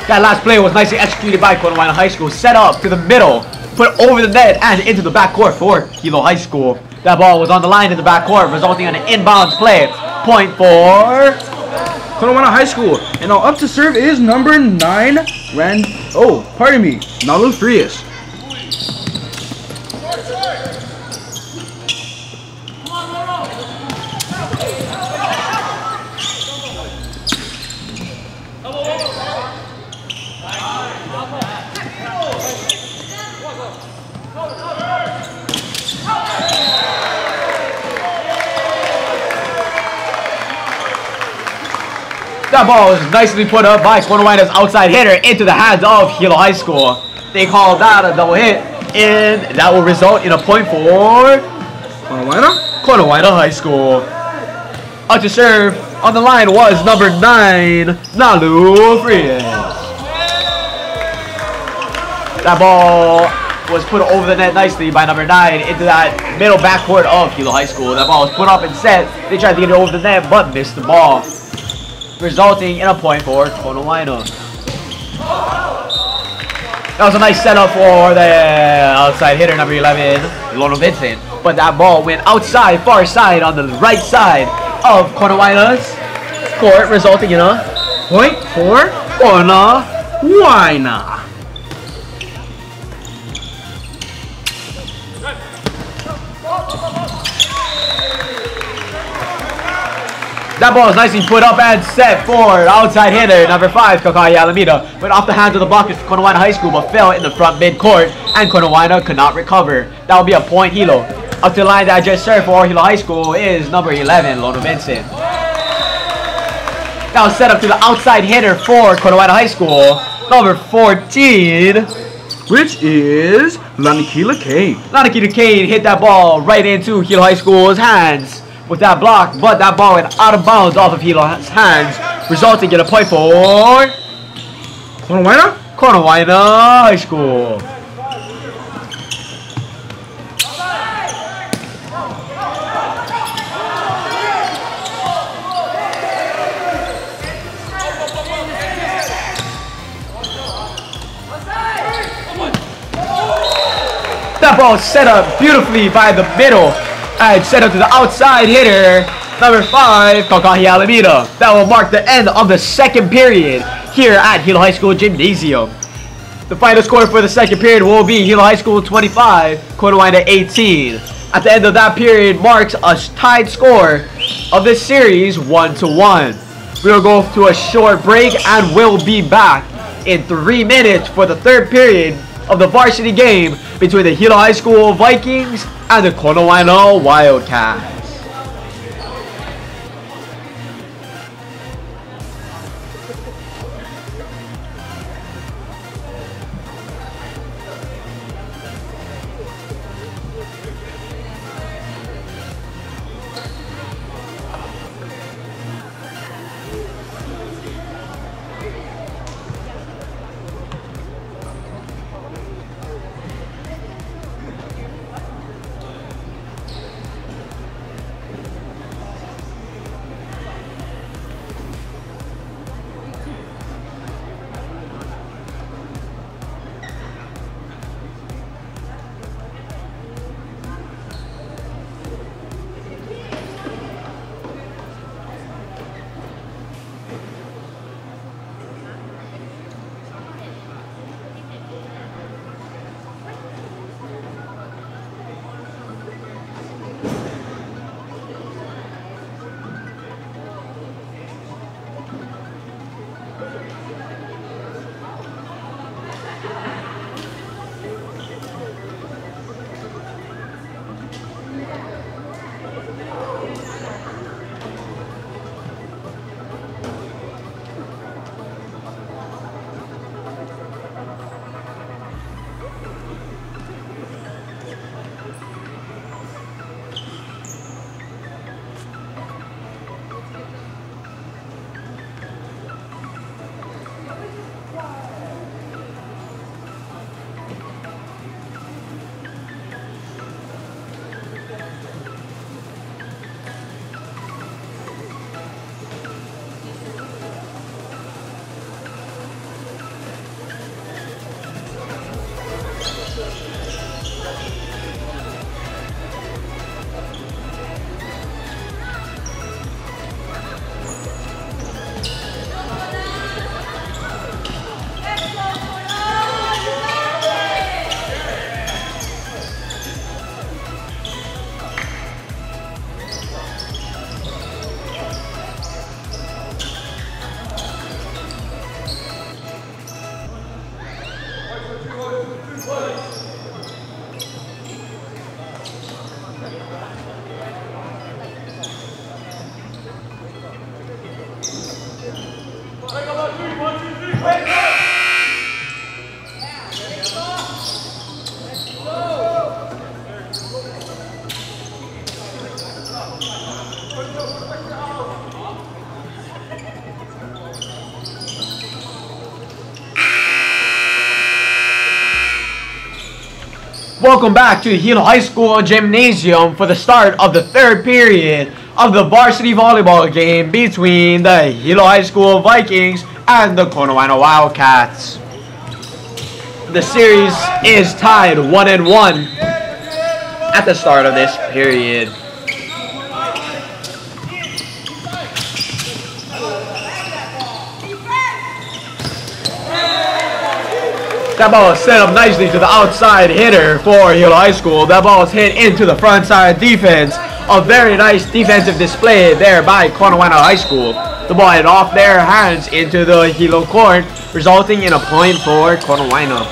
That last play was nicely executed by Konawaena High School. Set up to the middle, put over the net and into the backcourt for Hilo High School. That ball was on the line in the backcourt, resulting in an inbounds play. Point for Konawaena High School. And now up to serve is number 9, Nalu Frias. That ball was nicely put up by Konawaena's outside hitter into the hands of Hilo High School. They called that a double hit, and that will result in a point for Konawaena High School. Up to serve on the line was number 9, Nalu Frias. That ball was put over the net nicely by number 9 into that middle backcourt of Hilo High School. That ball was put up and set. They tried to get it over the net but missed the ball, resulting in a point for Konawaena. That was a nice setup for the outside hitter, number 11, Lono Vincent. But that ball went outside, far side, on the right side of Konawaena's court, resulting in a point for Konawaena. That ball is nicely put up and set for outside hitter, number 5, Kokai Alameda. Went off the hands of the blockers for Konawaena High School, but fell in the front mid-court, and Konawaena could not recover. That will be a point Hilo. Up to the line that I just served for Hilo High School is number 11, Lono Vincent. That was set up to the outside hitter for Konawaena High School, number 14, which is Lanikila Kane. Lanikila Kane hit that ball right into Hilo High School's hands with that block, but that ball went out of bounds off of Hilo's hands, resulting in a point for Konawaena High School. That ball set up beautifully by the middle and set up to the outside hitter, number 5, Kokahi Alameda. That will mark the end of the second period here at Hilo High School Gymnasium. The final score for the second period will be Hilo High School 25, Konawaena 18. At the end of that period marks a tied score of this series 1-1. We will go to a short break and we'll be back in 3 minutes for the third period of the varsity game between the Hilo High School Vikings and the Konawaena Wildcats. Welcome back to Hilo High School Gymnasium for the start of the third period of the varsity volleyball game between the Hilo High School Vikings and the Konawaena Wildcats. The series is tied 1-1 at the start of this period. That ball is set up nicely to the outside hitter for Hilo High School. That ball is hit into the front side defense. A very nice defensive display there by Konawaena High School. The ball hit off their hands into the Hilo court, resulting in a point for Konawaena.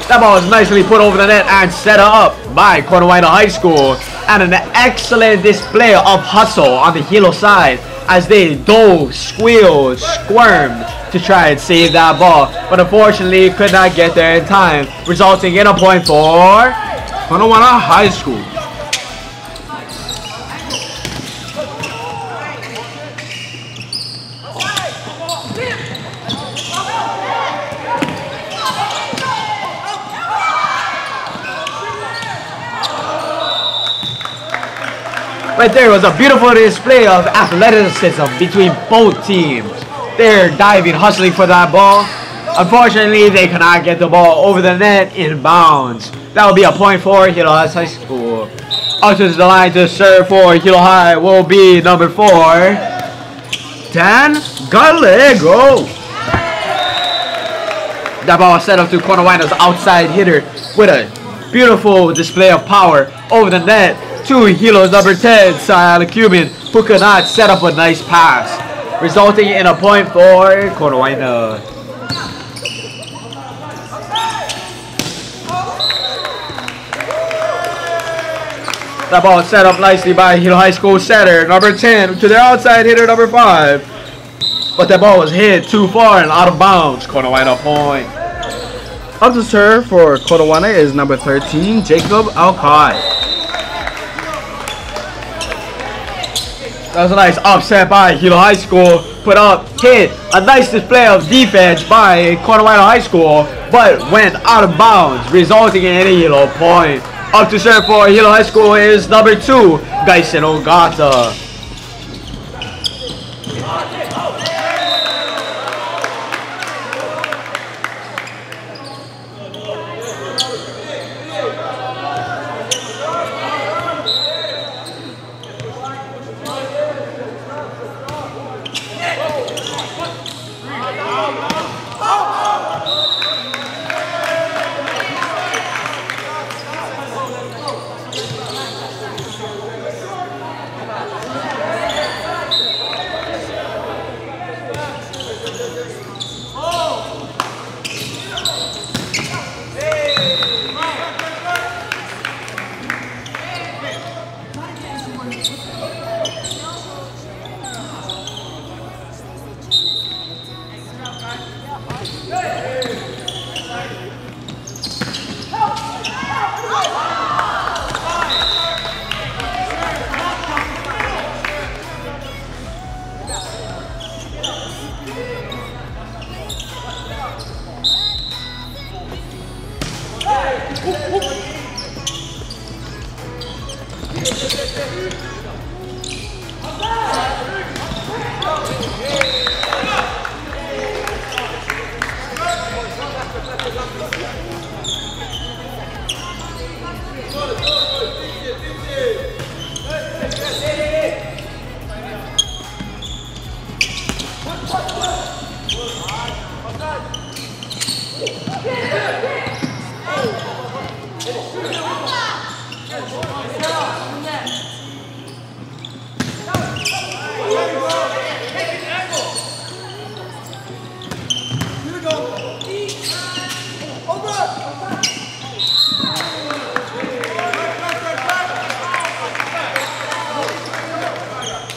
That ball is nicely put over the net and set up by Konawaena High School. And an excellent display of hustle on the Hilo side as they dove, squealed, squirmed to try and save that ball. But unfortunately could not get there in time, resulting in a point for Konawaena High School. Right there was a beautiful display of athleticism between both teams. They're diving, hustling for that ball. Unfortunately, they cannot get the ball over the net in bounds. That will be a point for Hilo High School. Up to the line to serve for Hilo High will be number 4, Dan Gallego. That ball was set up to Konawaena's outside hitter with a beautiful display of power over the net to Hilo's number 10, Sayala Cuban, who could not set up a nice pass, resulting in a point for Konawaena. That ball is set up nicely by Hilo High School setter, number 10, to their outside hitter, number 5. But that ball was hit too far and out of bounds. Konawaena point. Up to serve for Konawaena is number 13, Jacob Alcott. That was a nice upset by Hilo High School. Put up, hit, a nice display of defense by Konawaena High School, but went out of bounds, resulting in a Hilo point. Up to serve for Hilo High School is number 2, Gaisen Ogata.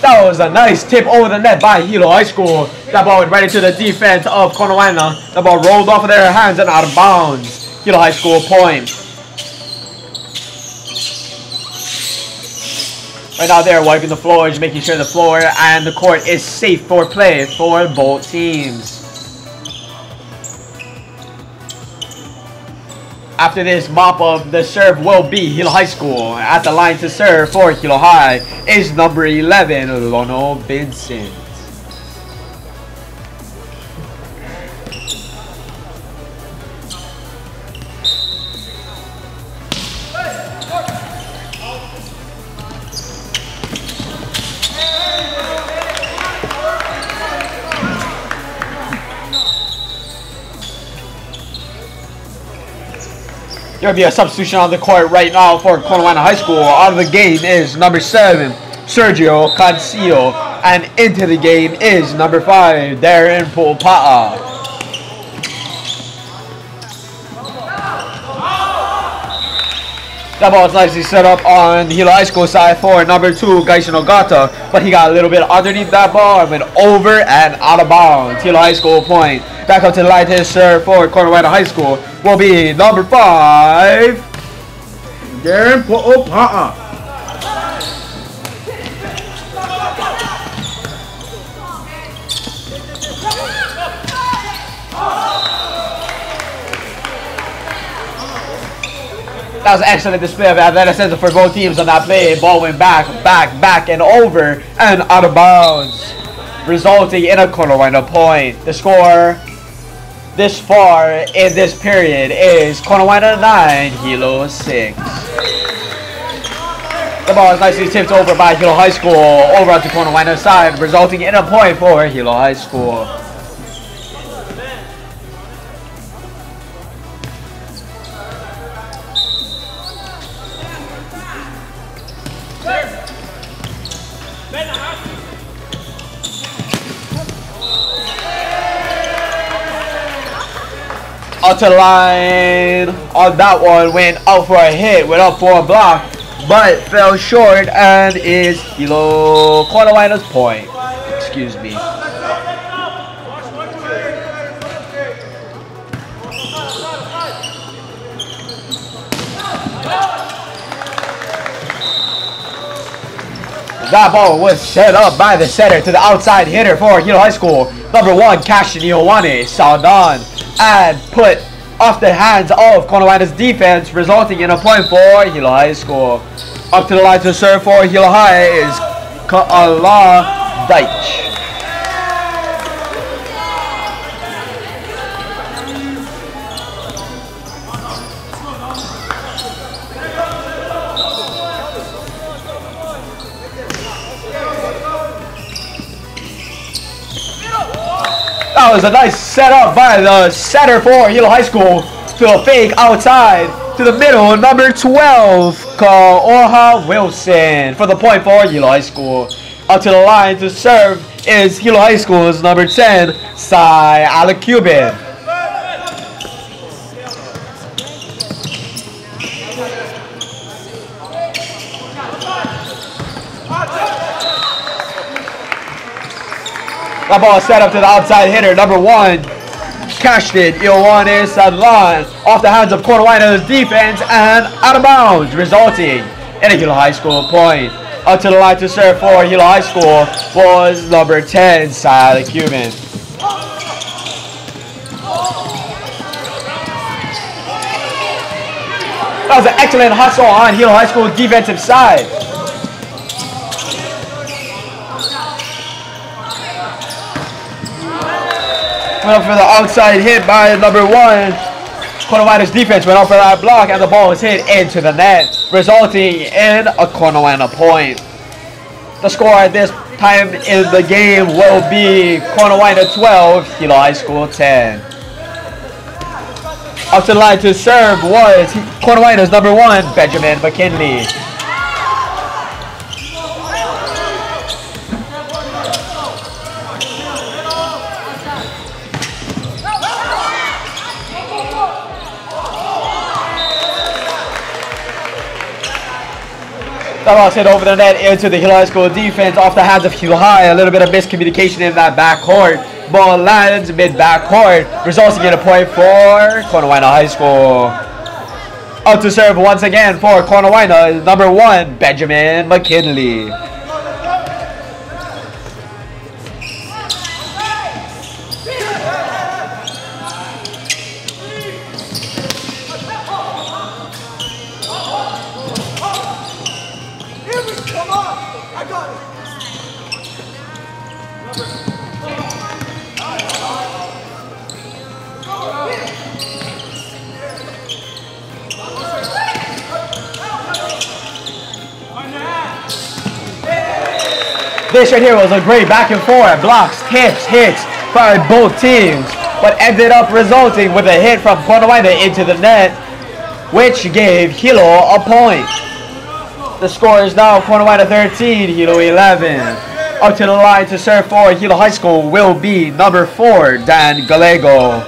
That was a nice tip over the net by Hilo High School. That ball went right into the defense of Konawaena. The ball rolled off of their hands and out of bounds. Hilo High School point. Right now they're wiping the floors, making sure the floor and the court is safe for play for both teams. After this mop-up, the serve will be Hilo High School. At the line to serve for Hilo High is number 11, Lono Vincent. There will be a substitution on the court right now for Konawaena High School. Out of the game is number 7, Sergio Cancillo. And into the game is number 5, Darren Pupa'a. That ball is nicely set up on the Hilo High School side for number 2, Gaishin Ogata. But he got a little bit underneath that ball and went over and out of bounds. Hilo High School point. Back up to the line to serve for Konawaena High School will be number 5, Darren Pupa'a. That was an excellent display of athleticism for both teams on that play. Ball went back, and over and out of bounds, resulting in a Konawaena point. The score this far in this period is Konawaena 9, Hilo 6. The ball is nicely tipped over by Hilo High School over onto Konawaena's side, resulting in a point for Hilo High School. Out to the line on that one, went out for a hit, went up for a block, but fell short and is Hilo Konawaena's point. Excuse me. That ball was set up by the setter to the outside hitter for Hilo High School. Number 1, Cashin Iowane, saw on and put off the hands of Konawaena's defense, resulting in a point for Hilo High School. Up to the line to serve for Hilo High is Ka'ala Deitch. That was a nice setup by the setter for Hilo High School to a fake outside to the middle. Number 12, Kaoha Wilson for the point for Hilo High School. Up to the line to serve is Hilo High School's number 10, Sai Alacubin. That ball is set up to the outside hitter, number 1, Kashtin Iowane Sadlan, off the hands of Konawaena's defense and out of bounds, resulting in a Hilo High School point. Up to the line to serve for Hilo High School was number 10, Sally Cuban. That was an excellent hustle on Hilo High School's defensive side. Went up for the outside hit by number 1. Konawaena's defense went up for that block and the ball was hit into the net, resulting in a Konawaena point. The score at this time in the game will be Konawaena 12, Hilo High School 10. Up to the line to serve was Konawaena's number 1, Benjamin McKinley. That ball hit over the net into the Hilo High School defense off the hands of Hilo High. A little bit of miscommunication in that backcourt. Ball lands mid-backcourt, resulting in a point for Konawaena High School. Up to serve once again for Konawaena is number 1, Benjamin McKinley. This right here was a great back and forth, blocks, hits by both teams, but ended up resulting with a hit from Konawaena into the net, which gave Hilo a point. The score is now Konawaena 13, Hilo 11. Up to the line to serve for Hilo High School will be number 4, Dan Gallego.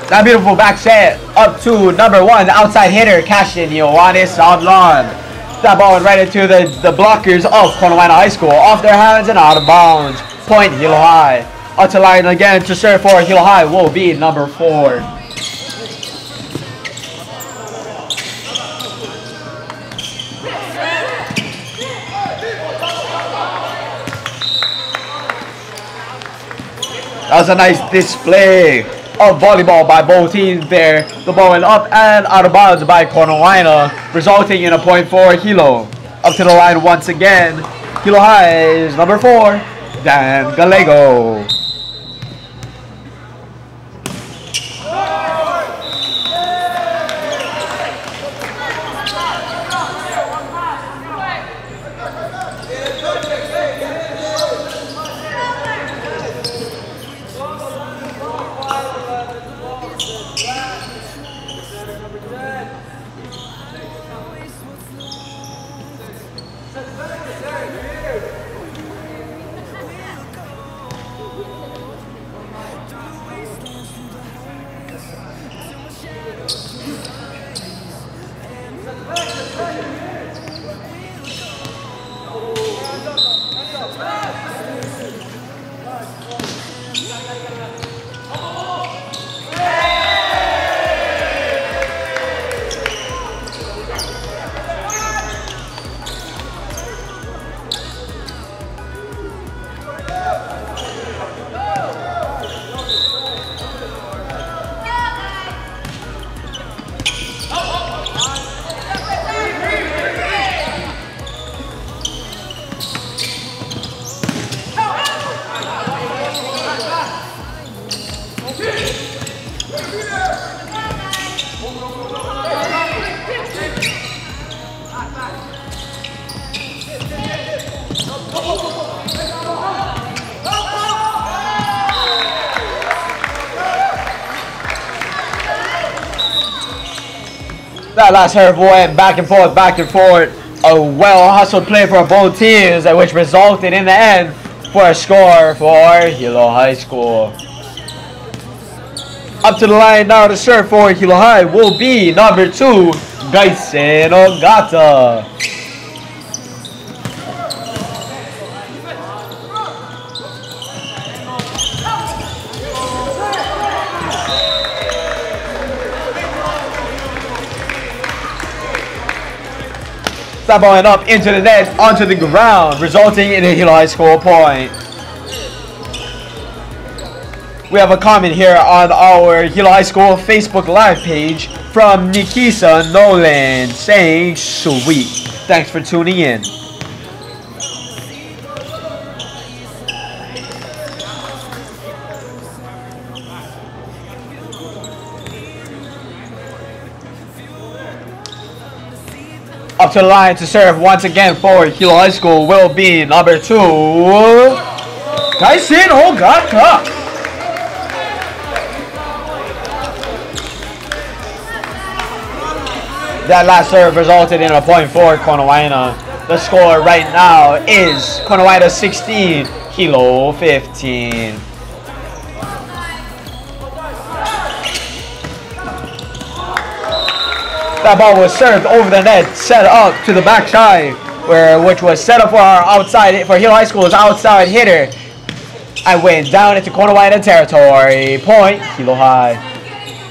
That beautiful back set up to number 1, the outside hitter, Cashin Ioannis Adlan. That ball went right into the blockers of Konawaena High School, off their hands and out of bounds. Point Hilo High. Up to line again to serve for Hilo High will be number 4. That was a nice display of volleyball by both teams there. The ball went up and out of bounds by Konawaena, resulting in a point for Hilo. Up to the line once again, Hilo High is number 4, Dan Gallego. That last serve went back and forth, back and forth. A well-hustled play for both teams, which resulted in the end for a score for Hilo High School. Up to the line now to serve for Hilo High will be number 2, Gaisen Ogata. That ball went up into the net, onto the ground, resulting in a Hilo High School point. We have a comment here on our Hilo High School Facebook Live page from Nikisa Nolan saying, sweet. Thanks for tuning in. Up to the line to serve once again for Hilo High School will be number 2, Gaisen Ogata. That last serve resulted in a point for Konawaena. The score right now is Konawaena 16, Hilo 15. That ball was served over the net, set up to the backside, which was set up for our outside, for Hilo High School's outside hitter. I went down into Konawaena territory. Point, Hilo High.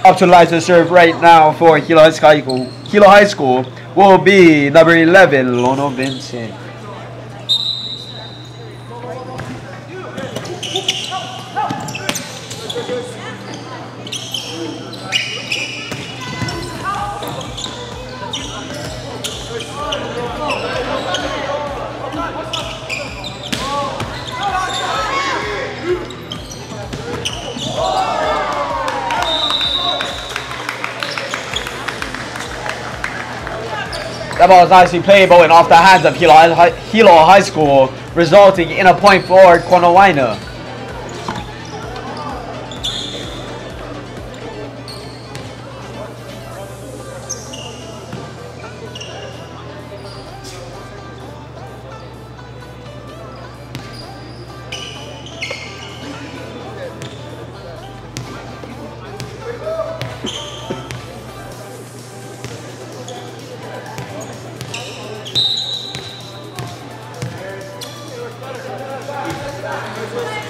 Up to the line to serve right now for Hilo High School will be number 11, Lono Vincent. That ball is nicely played, but went off the hands of Hilo High School, resulting in a point for Konawaena.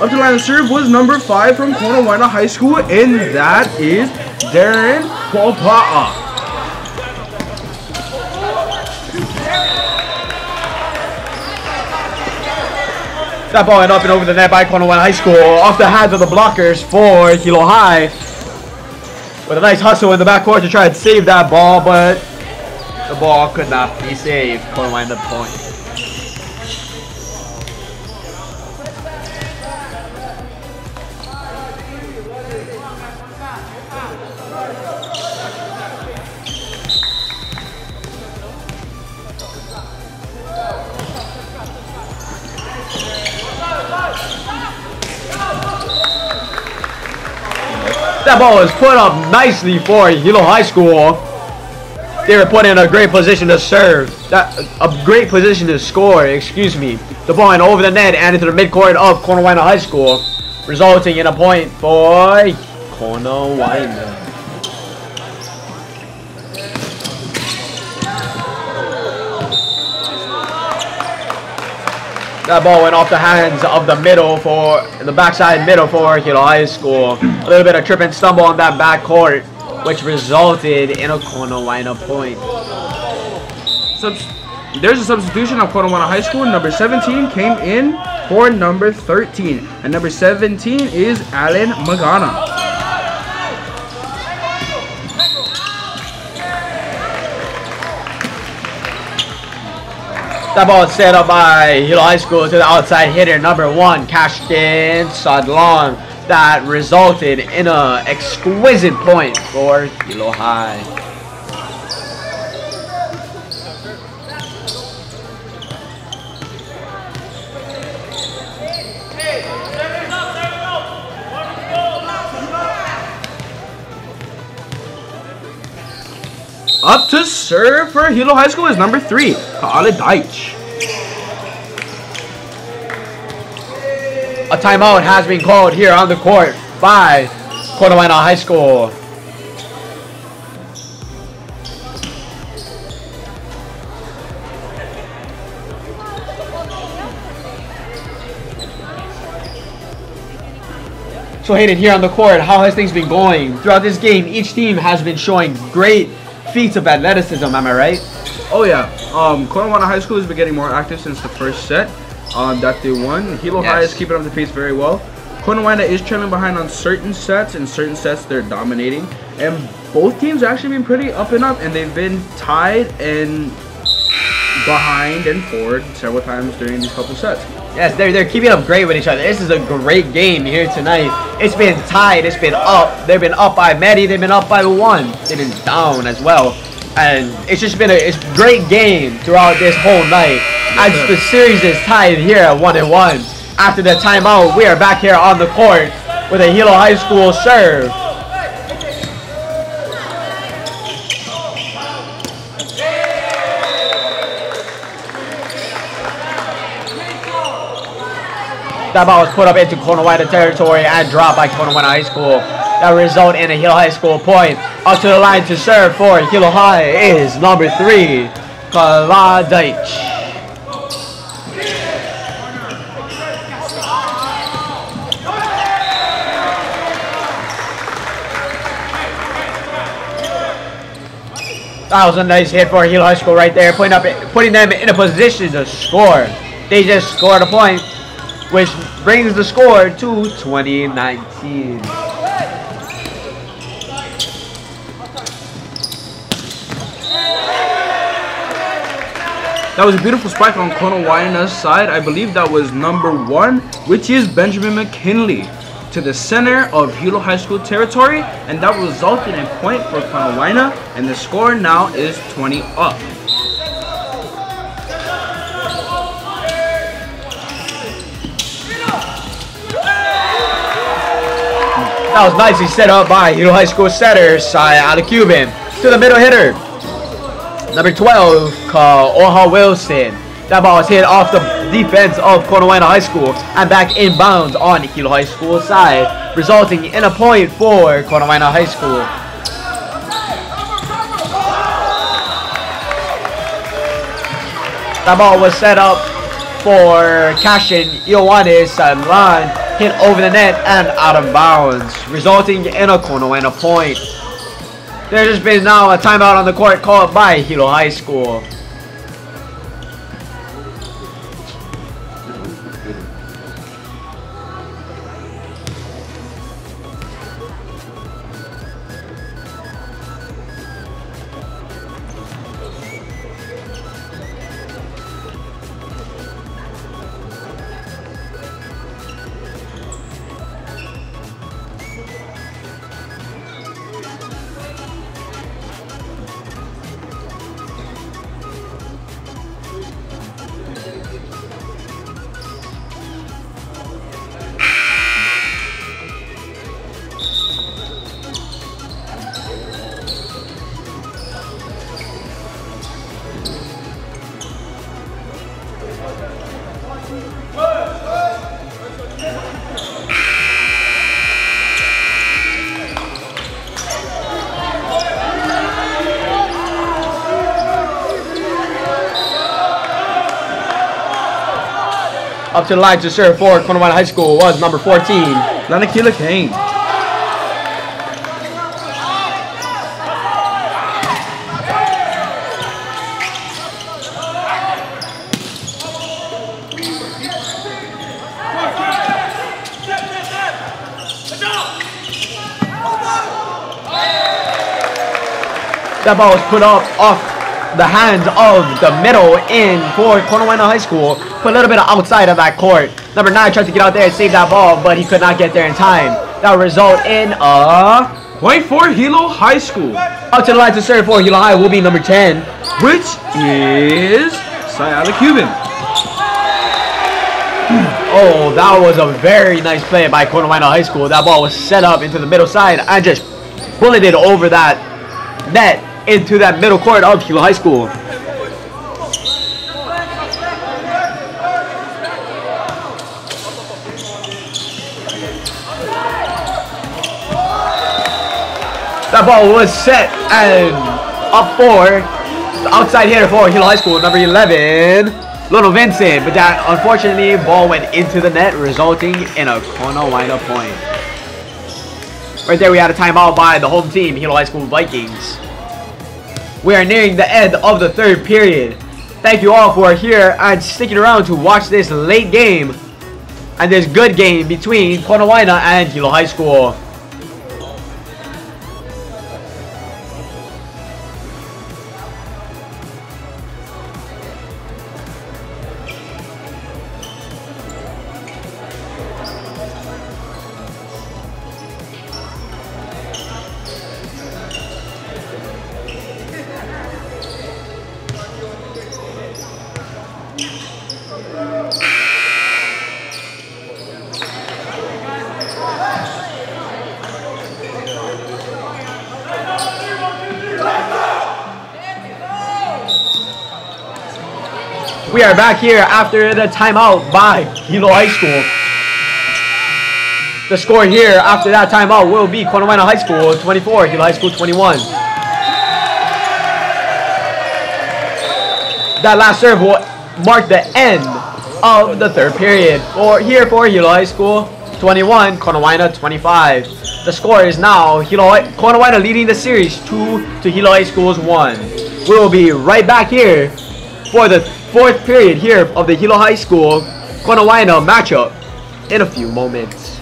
Up to the line of serve was number 5 from Konawaena High School, and that is Darren Popa'a. That ball went up and over the net by Konawaena High School, off the hands of the blockers for Hilo High. With a nice hustle in the backcourt to try and save that ball, but the ball could not be saved. Konawaena point. That ball was put up nicely for Hilo High School. They were put in a great position to serve. A great position to score, excuse me. The ball went over the net and into the midcourt of Konawaena High School, resulting in a point for Konawaena. That ball went off the hands of the backside middle for Hilo High School. A little bit of trip and stumble on that backcourt, which resulted in a Konawaena point. There's a substitution of Konawaena High School. Number 17 came in for number 13, and number 17 is Alan Magana. That ball is set up by Hilo High School to the outside hitter, number 1, Kashkin Sadlon. That resulted in an exquisite point for Hilo High. Up to serve for Hilo High School is number 3, Kaale Deitch. A timeout has been called here on the court by Konawaena High School. So Hayden, here on the court, how has things been going? Throughout this game, each team has been showing great feats of athleticism, am I right? Oh yeah, Konawaena High School has been getting more active since the first set that they won. Hilo High is keeping up the pace very well. Konawaena is trailing behind on certain sets, and certain sets they're dominating. And both teams have actually been pretty up and up, and they've been tied and behind and forward several times during these couple sets. Yes, they're keeping up great with each other. This is a great game here tonight. It's been tied, it's been up. They've been up by many, they've been up by 1. They've been down as well. And it's just been a great game throughout this whole night. As the series is tied here at 1-1. After the timeout, we are back here on the court with a Hilo High School serve. That ball was put up into Konawaena territory and dropped by Konawaena High School. That result in a Hilo High School point. Up to the line to serve for Hilo High is number 3, Kaladaich. That was a nice hit for Hilo High School right there, putting them in a position to score. They just scored a point, which brings the score to 2019. That was a beautiful spike on Konawaena's side. I believe that was number 1, which is Benjamin McKinley, to the center of Hilo High School territory, and that resulted in a point for Konawaena, and the score now is 20 up. That was nicely set up by Hilo High School setter, Saya Cuban, to the middle hitter. Number 12, Oha Wilson. That ball was hit off the defense of Konawaena High School and back inbounds on Hilo High School side, resulting in a point for Konawaena High School. That ball was set up for Cashin Iowanis Sadlan, hit over the net and out of bounds, resulting in a Konawaena point. There's just been now a timeout on the court called by Hilo High School. Up to the line to serve for Konawaena High School was number 14, Lanakila Kane. That ball was put up off the hands of the middle in for Konawaena High School. Put a little bit outside of that court. Number 9 tried to get out there and save that ball, but he could not get there in time. That would result in a point for Hilo High School. Up to the line to serve for Hilo High will be number 10, which is Sayala Cuban. Oh, that was a very nice play by Konawaena High School. That ball was set up into the middle side and just bulleted over that net into that middle court of Hilo High School. That ball was set and up for the outside hitter for Hilo High School, number 11, Little Vincent. But that, unfortunately, ball went into the net, resulting in a Konawaena point. Right there, we had a timeout by the home team, Hilo High School Vikings. We are nearing the end of the third period. Thank you all for here and sticking around to watch this late game and this good game between Konawaena and Hilo High School. We are back here after the timeout by Hilo High School. The score here after that timeout will be Konawaena High School 24, Hilo High School 21. That last serve will mark the end of the third period. For Hilo High School 21, Konawaena 25. The score is now Konawaena leading the series 2 to Hilo High School's 1. We will be right back here for the fourth period here of the Hilo High School Konawaena matchup in a few moments.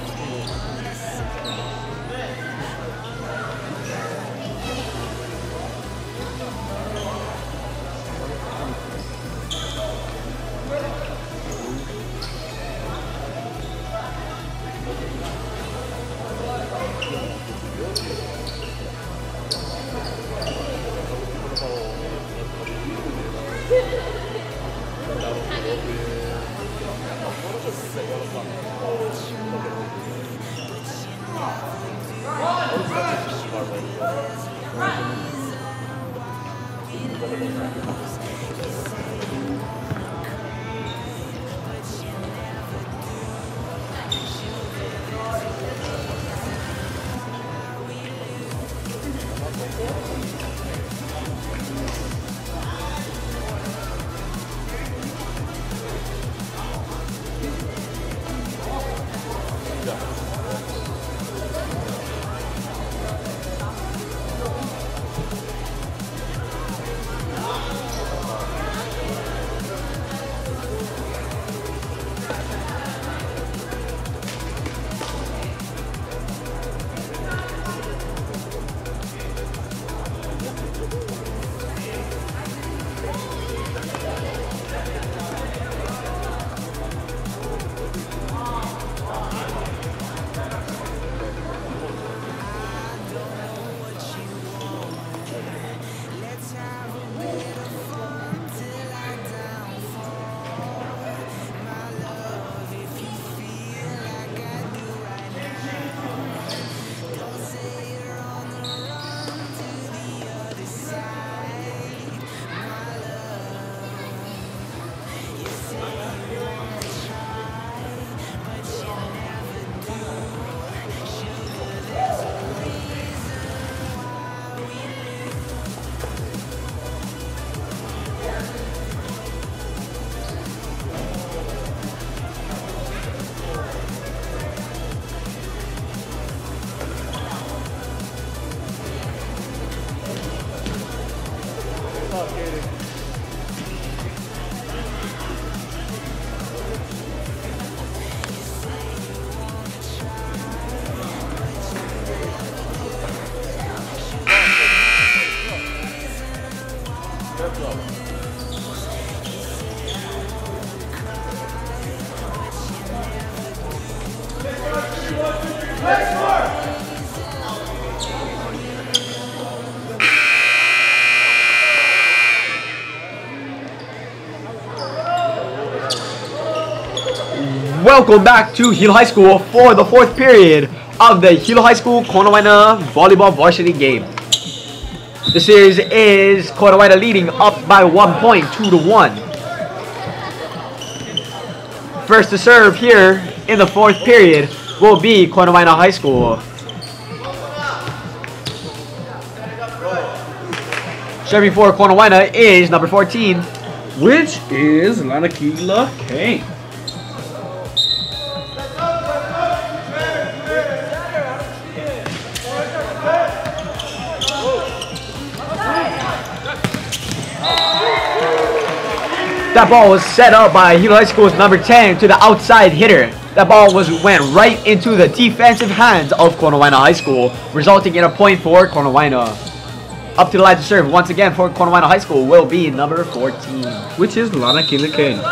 Welcome back to Hilo High School for the fourth period of the Hilo High School Konawaena Volleyball Varsity game. The series is Konawaena leading up by 1 point, 2-1. First to serve here in the fourth period will be Konawaena High School. Serving for Konawaena is number 14, which is Lanakila Kane. That ball was set up by Hilo High School's number 10 to the outside hitter. That ball went right into the defensive hands of Konawaena High School, resulting in a point for Konawaena. Up to the line to serve once again for Konawaena High School will be number 14, which is Lanakila Kane.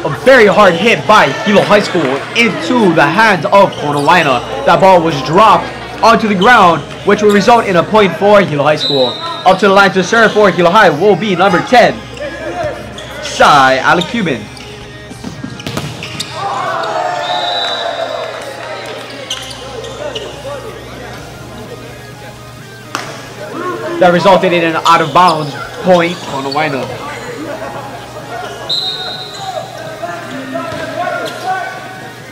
A very hard hit by Hilo High School into the hands of Konawaena. That ball was dropped onto the ground, which will result in a point for Hilo High School. Up to the line to serve for Hilo High will be number 10, Sai Alacuban. that resulted in an out of bounds point, Konawaena.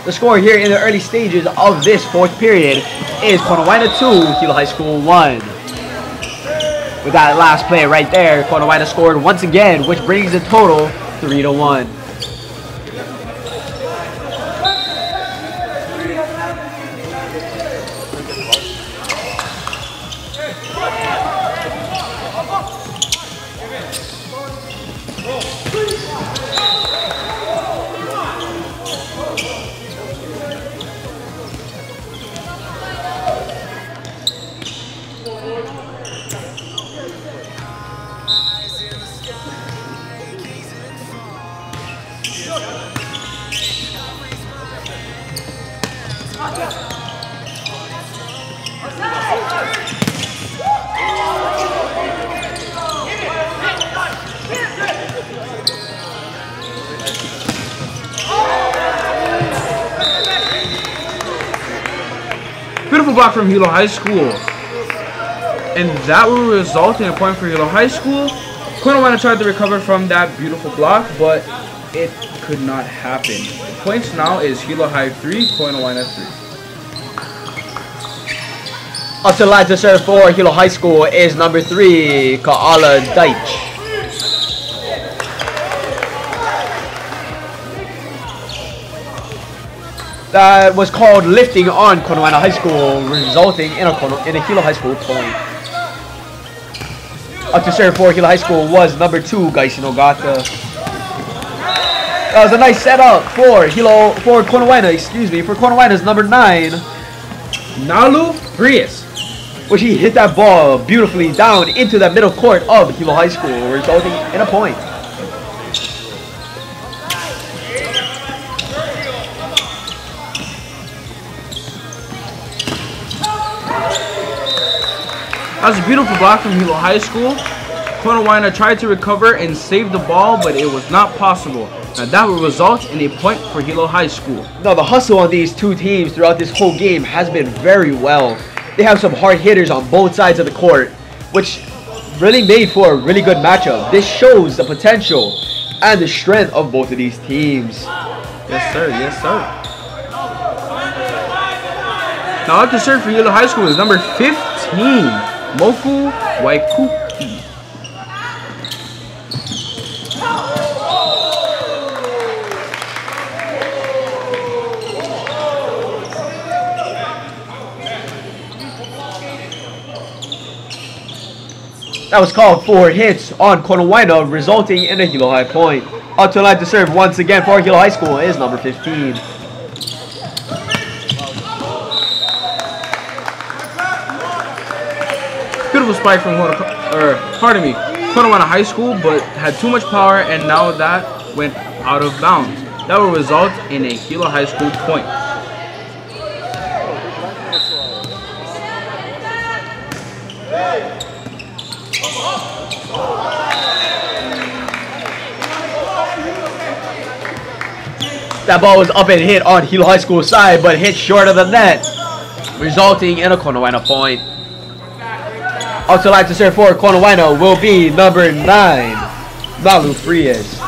The score here in the early stages of this fourth period is Konawaena 2, Hilo High School 1. With that last play right there, Konawaena scored once again, which brings the total 3-1. Beautiful block from Hilo High School. And that will result in a point for Hilo High School. Konawaena tried to recover from that beautiful block, but it could not happen. The points now is Hilo High 3, Konawaena 3. Up to the line to serve for Hilo High School is number 3, Kaala Deitch. That was called lifting on Konawaena High School, resulting in a Hilo High School point. Up to serve for Hilo High School was number 2, Gaisen Ogata. That was a nice setup for Konawaena, for Konawaena's number 9, Nalu Frias, which he hit that ball beautifully down into the middle court of Hilo High School, resulting in a point. That was a beautiful block from Hilo High School. Konawaena tried to recover and save the ball, but it was not possible. And that will result in a point for Hilo High School. Now, the hustle on these two teams throughout this whole game has been very well. They have some hard hitters on both sides of the court, which really made for a really good matchup. This shows the potential and the strength of both of these teams. Yes, sir. Yes, sir. Now, up to serve for Hilo High School is number 15, Moku Waikuki. That was called 4 hits on Konawaena, resulting in a Hilo High point. Up to the line to serve once again for Hilo High School is number 15. Beautiful spike from Konawaena High School, but had too much power, and now that went out of bounds. That will result in a Hilo High School point. That ball was up and hit on Hilo High School's side, but hit short of the net, resulting in a Konawaena point. Up to line to serve for Konawaena will be number 9, Malu Frias.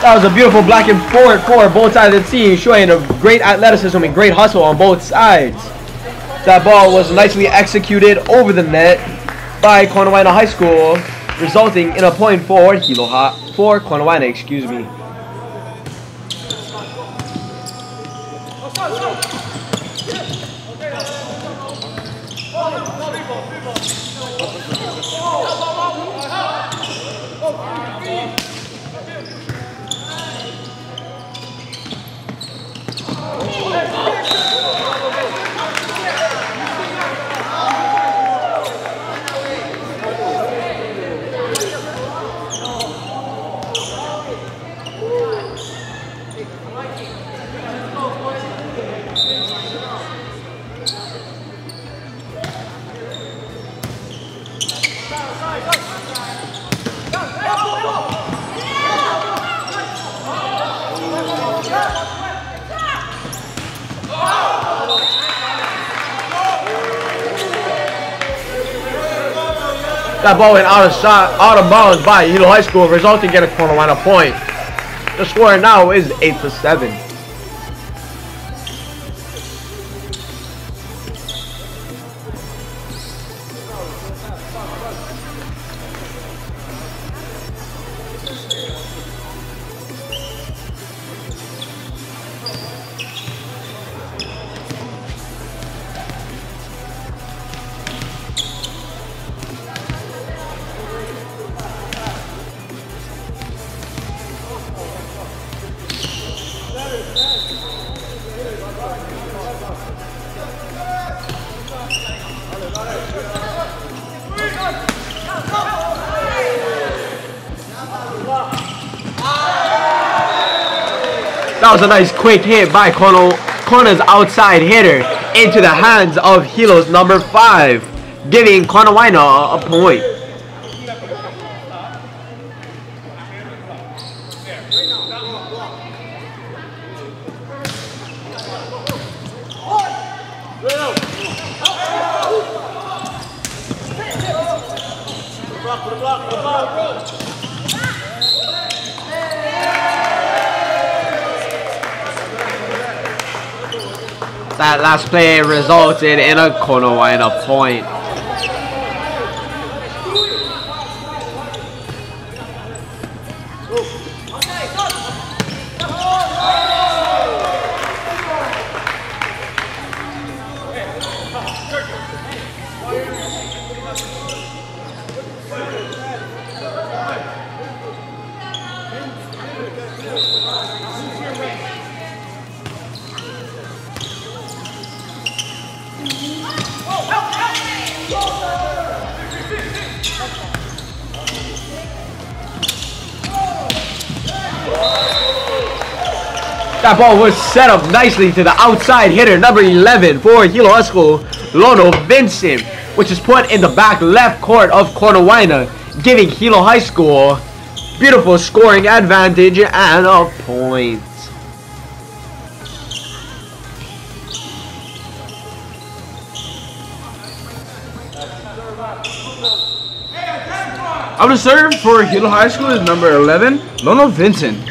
That was a beautiful black and forward for both sides of the team, showing a great athleticism and great hustle on both sides. That ball was nicely executed over the net by Konawaena High School, resulting in a point for Konawaena, excuse me. That ball went out of bounds by Hilo High School, resulting in a Konawaena point. The score now is 8-7. That was a nice quick hit by Kona's outside hitter into the hands of Hilo's number 5, giving Konawaena a point. That last play resulted in a Konawaena point. That ball was set up nicely to the outside hitter, number 11 for Hilo High School, Lono Vincent, which is put in the back left court of Konawaena, giving Hilo High School beautiful scoring advantage and a point. Out to serve for Hilo High School is number 11, Lono Vincent.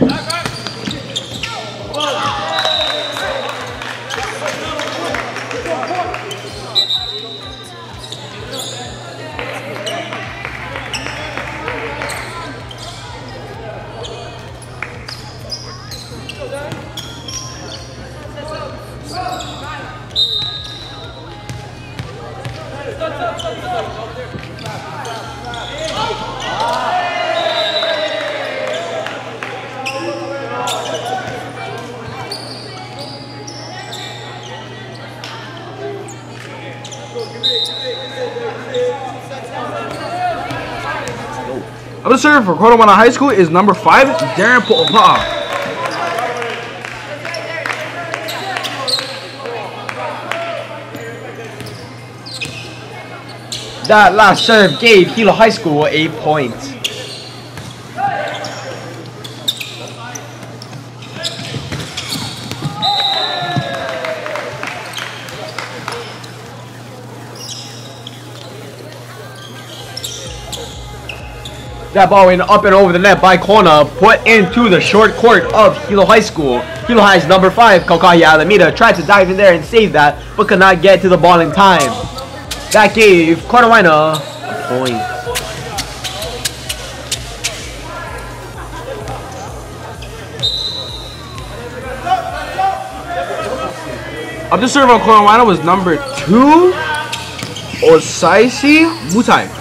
Up to serve for Konawaena High School is number 5, Darren Popa. That last serve gave Hilo High School a point. That ball went up and over the net by Kona, put into the short court of Hilo High School. Hilo High's number 5, Kaukahi Alameda, tried to dive in there and save that, but could not get to the ball in time. That gave Konawaena a point. Up to serve on Konawaena was number 2, Osaisi Mutai.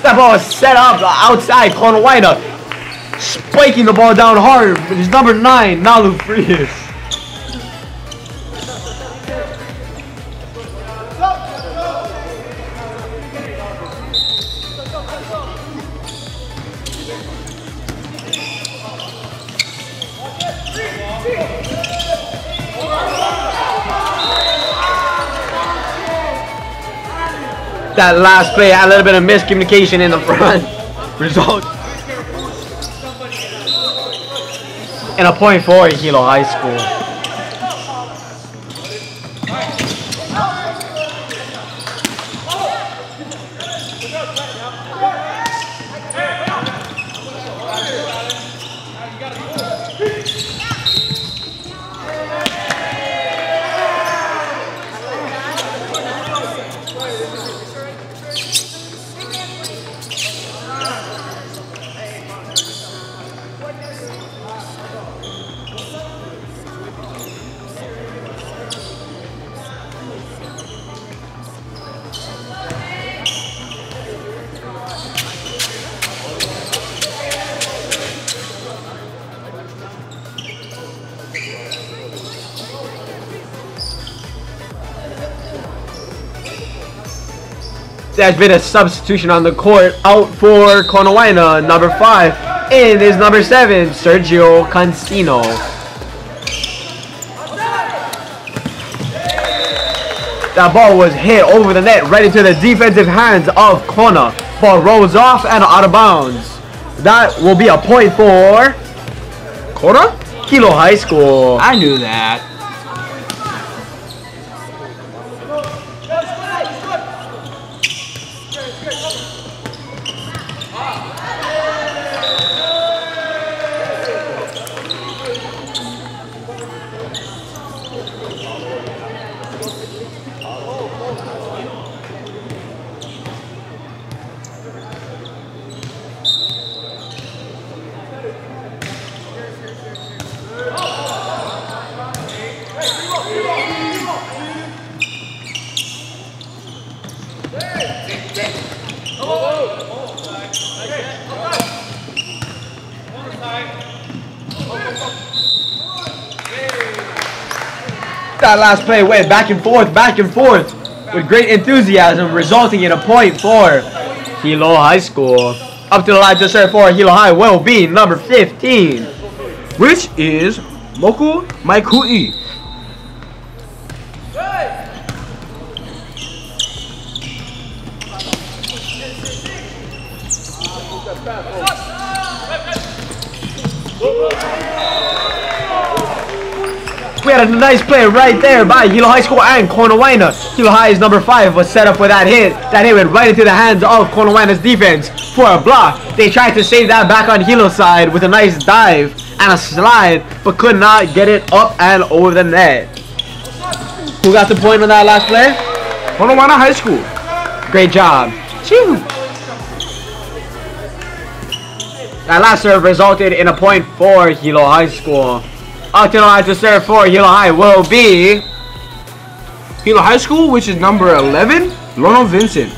That ball is set up outside Konawaena. Spiking the ball down hard. It's number 9, Nalu Frias. That last play had a little bit of miscommunication in the front. Result in a point for Hilo High School. There's been a substitution on the court. Out for Konawaena, number 5. In is number 7, Sergio Cancino. That ball was hit over the net right into the defensive hands of Kona. Ball rolls off and out of bounds. That will be a point for Kona? Hilo High School. I knew that. That last play went back and forth with great enthusiasm, resulting in a point for Hilo High School. Up to the line to serve for Hilo High will be number 15, Which is Moku Maikui. We had a nice play right there by Hilo High School and Konawaena. Hilo High's number 5 was set up for that hit. That hit went right into the hands of Konawaena's defense for a block. They tried to save that back on Hilo's side with a nice dive and a slide, but could not get it up and over the net. Who got the point on that last play? Konawaena High School. Great job. Phew. That last serve resulted in a point for Hilo High School. Out to the line to serve for Hilo High will be Hilo High School, which is number 11, Lono Vincent.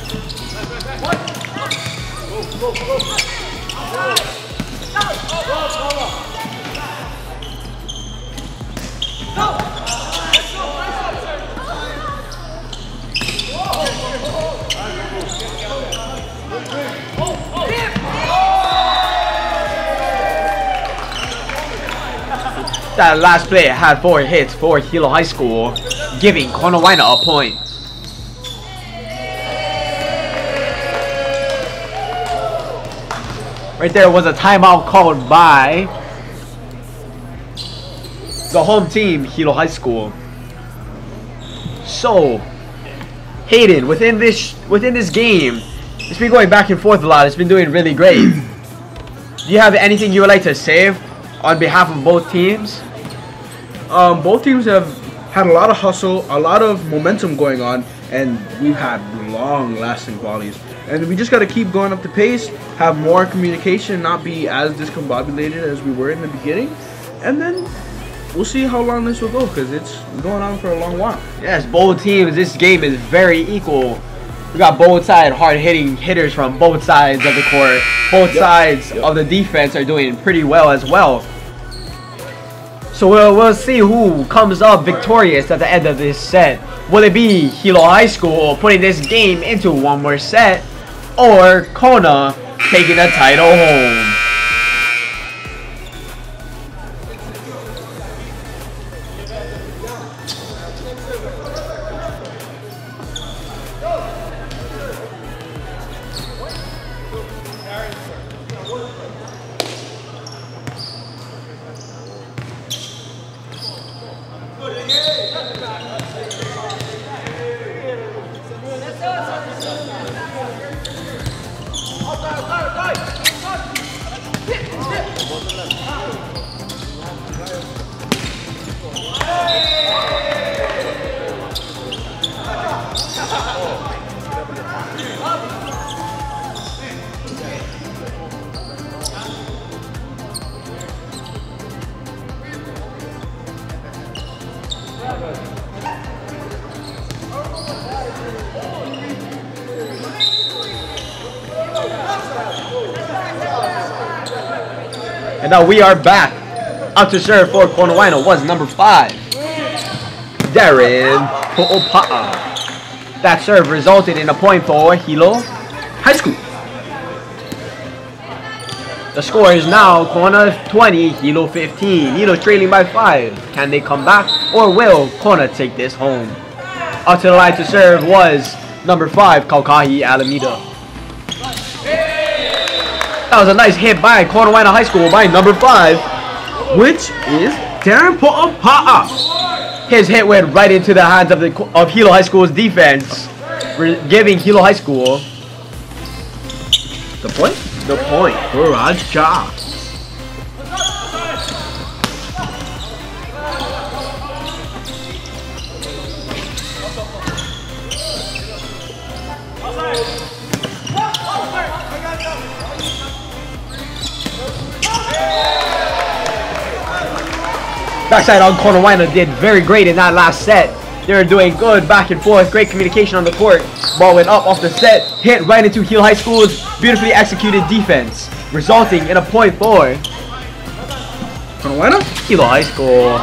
That last play had 4 hits for Hilo High School, giving Konawaena a point. Right there was a timeout called by the home team, Hilo High School. So, Hayden, within this game, it's been going back and forth a lot. It's been doing really great. Do you have anything you would like to say on behalf of both teams? Both teams have had a lot of hustle, a lot of momentum going on, and we've had long-lasting volleys. And we just got to keep going up the pace, have more communication, not be as discombobulated as we were in the beginning. And then we'll see how long this will go, because it's going on for a long while. Yes, both teams, this game is very equal. We got both sides hard-hitting hitters from both sides of the court. Both sides of the defense are doing pretty well as well. So we'll see who comes up victorious at the end of this set. Will it be Hilo High School putting this game into one more set, or Kona taking the title home? And now we are back. Up to serve for Konawaena was number 5, Darren Po'opa'a. That serve resulted in a point for Hilo High School. The score is now Kona 20, Hilo 15. Hilo trailing by 5. Can they come back, or will Kona take this home? Up to the line to serve was number 5, Kaukahi Alameda. That was a nice hit by Konawaena High School by number 5, which is Darren Po'opa'a. His hit went right into the hands of Hilo High School's defense, giving Hilo High School the point. The point. Raja. Backside on Konawaena did very great in that last set. They were doing good back and forth, great communication on the court. Ball went up off the set, hit right into Hilo High School's beautifully executed defense, resulting in a point for Konawaena? Hilo High School.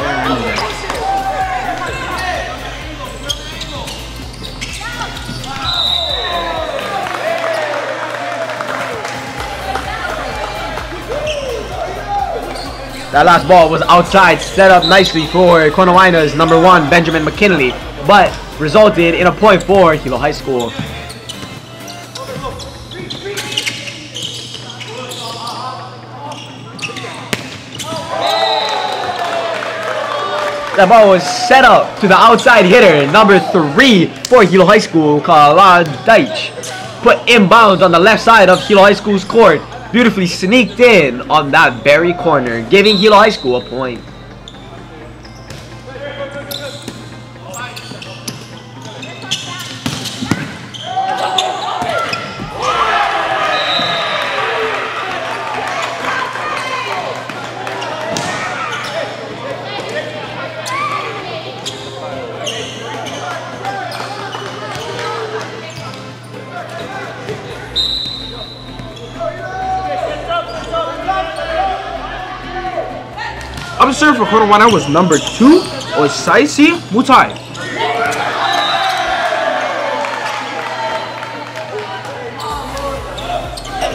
That last ball was outside, set up nicely for Konawaena's number 1, Benjamin McKinley, but resulted in a point for Hilo High School. That ball was set up to the outside hitter, number 3 for Hilo High School, Kala Deitch. Put inbounds on the left side of Hilo High School's court. Beautifully sneaked in on that very corner, giving Hilo High School a point. Up to serve for Konawaena was number 2, Osaisi Mutai.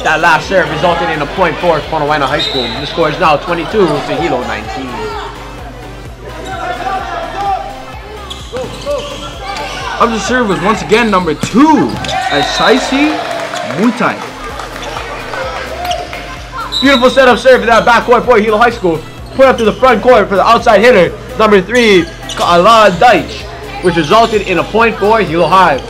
That last serve resulted in a point for Konawaena High School. The score is now 22 to Hilo 19. Up to serve was once again number 2, Osaisi Mutai. Beautiful setup serve in that backcourt for Hilo High School. Put up to the front court for the outside hitter, number 3, Kala Deitch, which resulted in a point for Hilo High.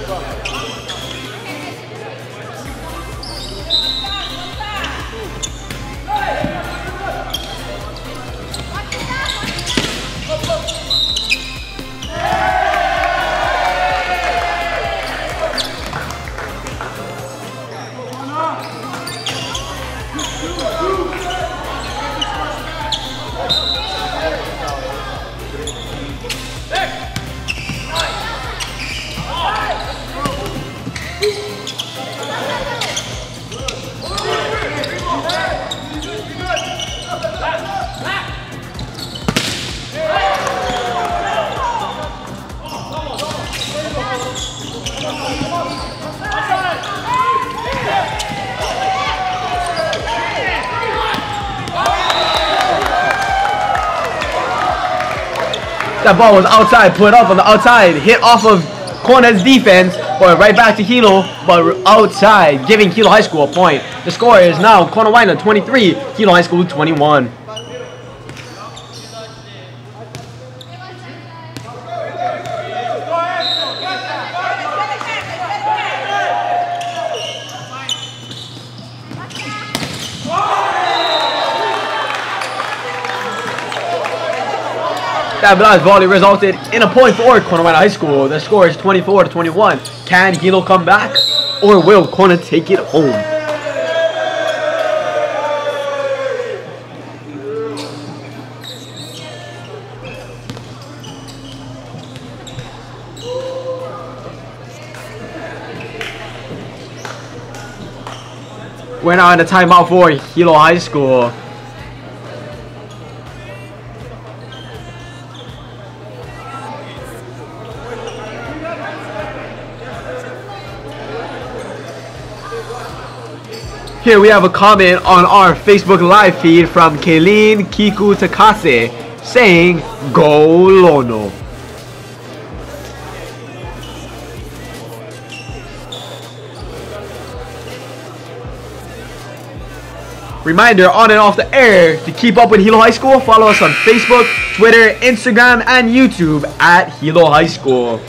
That ball was outside, put up on the outside, hit off of Kona's defense, but right back to Hilo, but outside, giving Hilo High School a point. The score is now Konawaena 23, Hilo High School 21. That blast volley resulted in a point for Konawaena High School. The score is 24-21. Can Hilo come back, or will Kona take it home? We're now in a timeout for Hilo High School. Here we have a comment on our Facebook live feed from Kaylin Kiku Takase saying, "Go Lono." Reminder, on and off the air, to keep up with Hilo High School, follow us on Facebook, Twitter, Instagram, and YouTube at Hilo High School.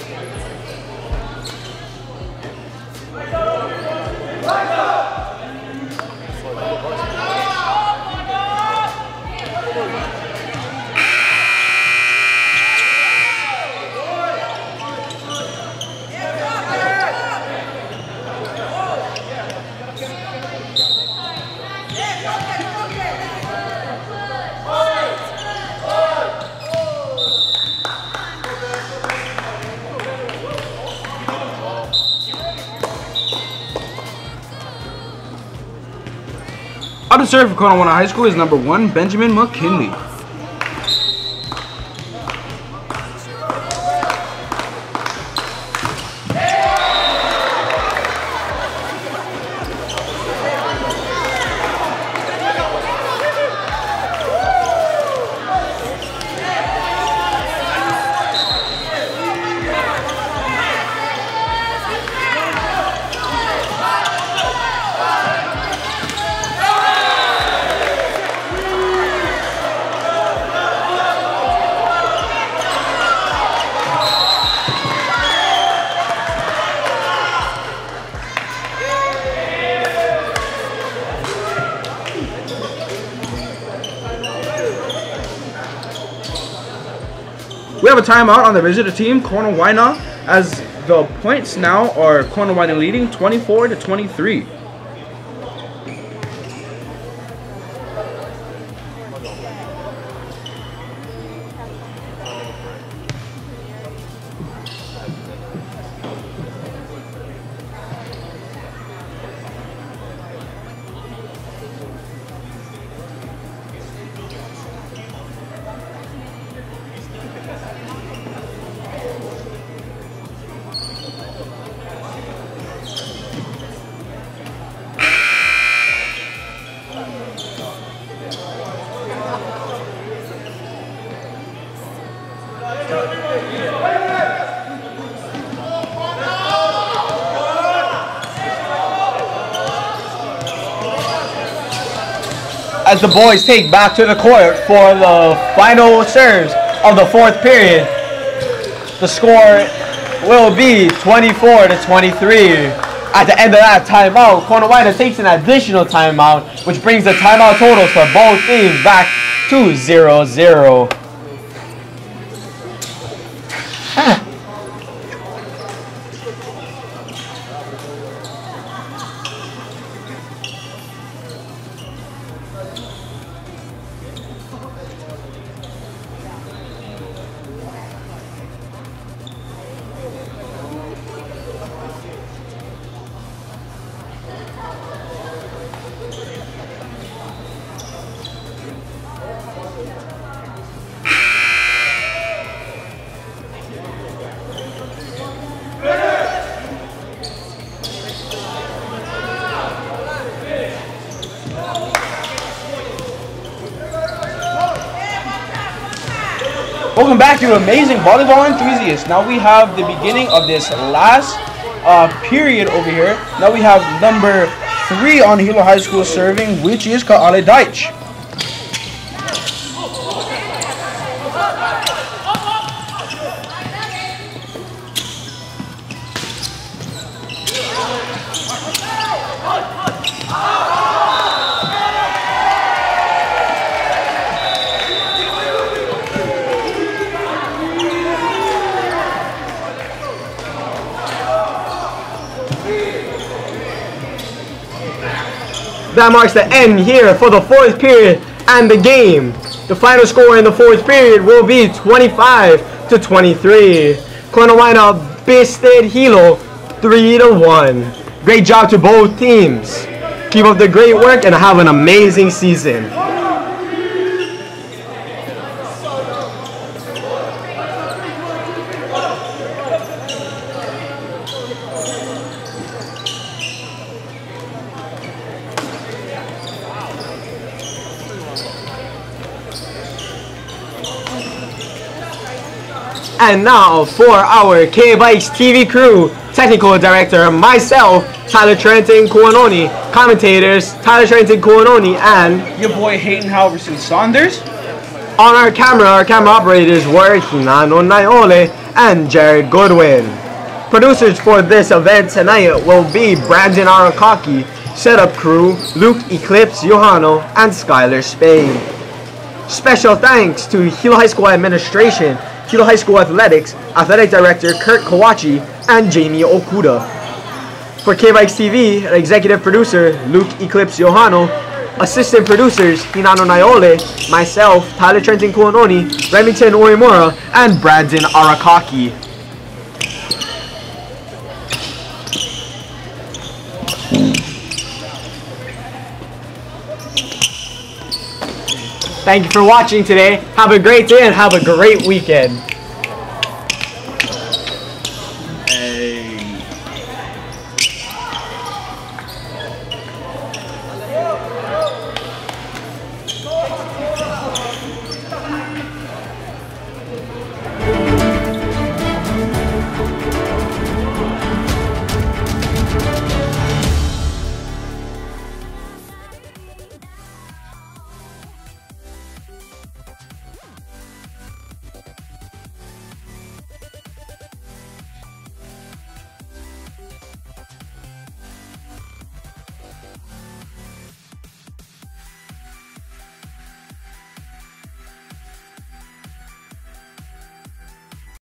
Up to serve for Konawaena High School is number 1, Benjamin McKinley. We have a timeout on the visitor team, Konawaena, as the points now are Konawaena leading 24-23. As the boys take back to the court for the final serves of the fourth period, the score will be 24-23. At the end of that timeout, Konawaena takes an additional timeout, which brings the timeout totals for both teams back to 0-0. Welcome back, you amazing volleyball enthusiasts. Now we have the beginning of this last period over here. Now we have number 3 on Hilo High School serving, which is Kaale Deitch. That marks the end here for the 4th period and the game. The final score in the 4th period will be 25-23. Konawaena bested Hilo 3-1. Great job to both teams. Keep up the great work and have an amazing season. And now for our K-Bikes TV crew, technical director, myself, Tyler Trenton Kuanoni, commentators, Tyler Trenton Kuanoni, and your boy Hayden Halverson Saunders. On our camera operators were Hinano Naiole and Jared Goodwin. Producers for this event tonight will be Brandon Arakaki, setup crew, Luke Eclipse Johano, and Skylar Spain. Special thanks to Hilo High School administration, Hilo High School Athletics, Athletic Director Kurt Kawachi, and Jamie Okuda. For K-Bikes TV, Executive Producer Luke Eclipse Johano, Assistant Producers Hinano Naiole, myself, Tyler Trenton Kuanoni, Remington Orimura, and Brandon Arakaki. Thank you for watching today. Have a great day and have a great weekend.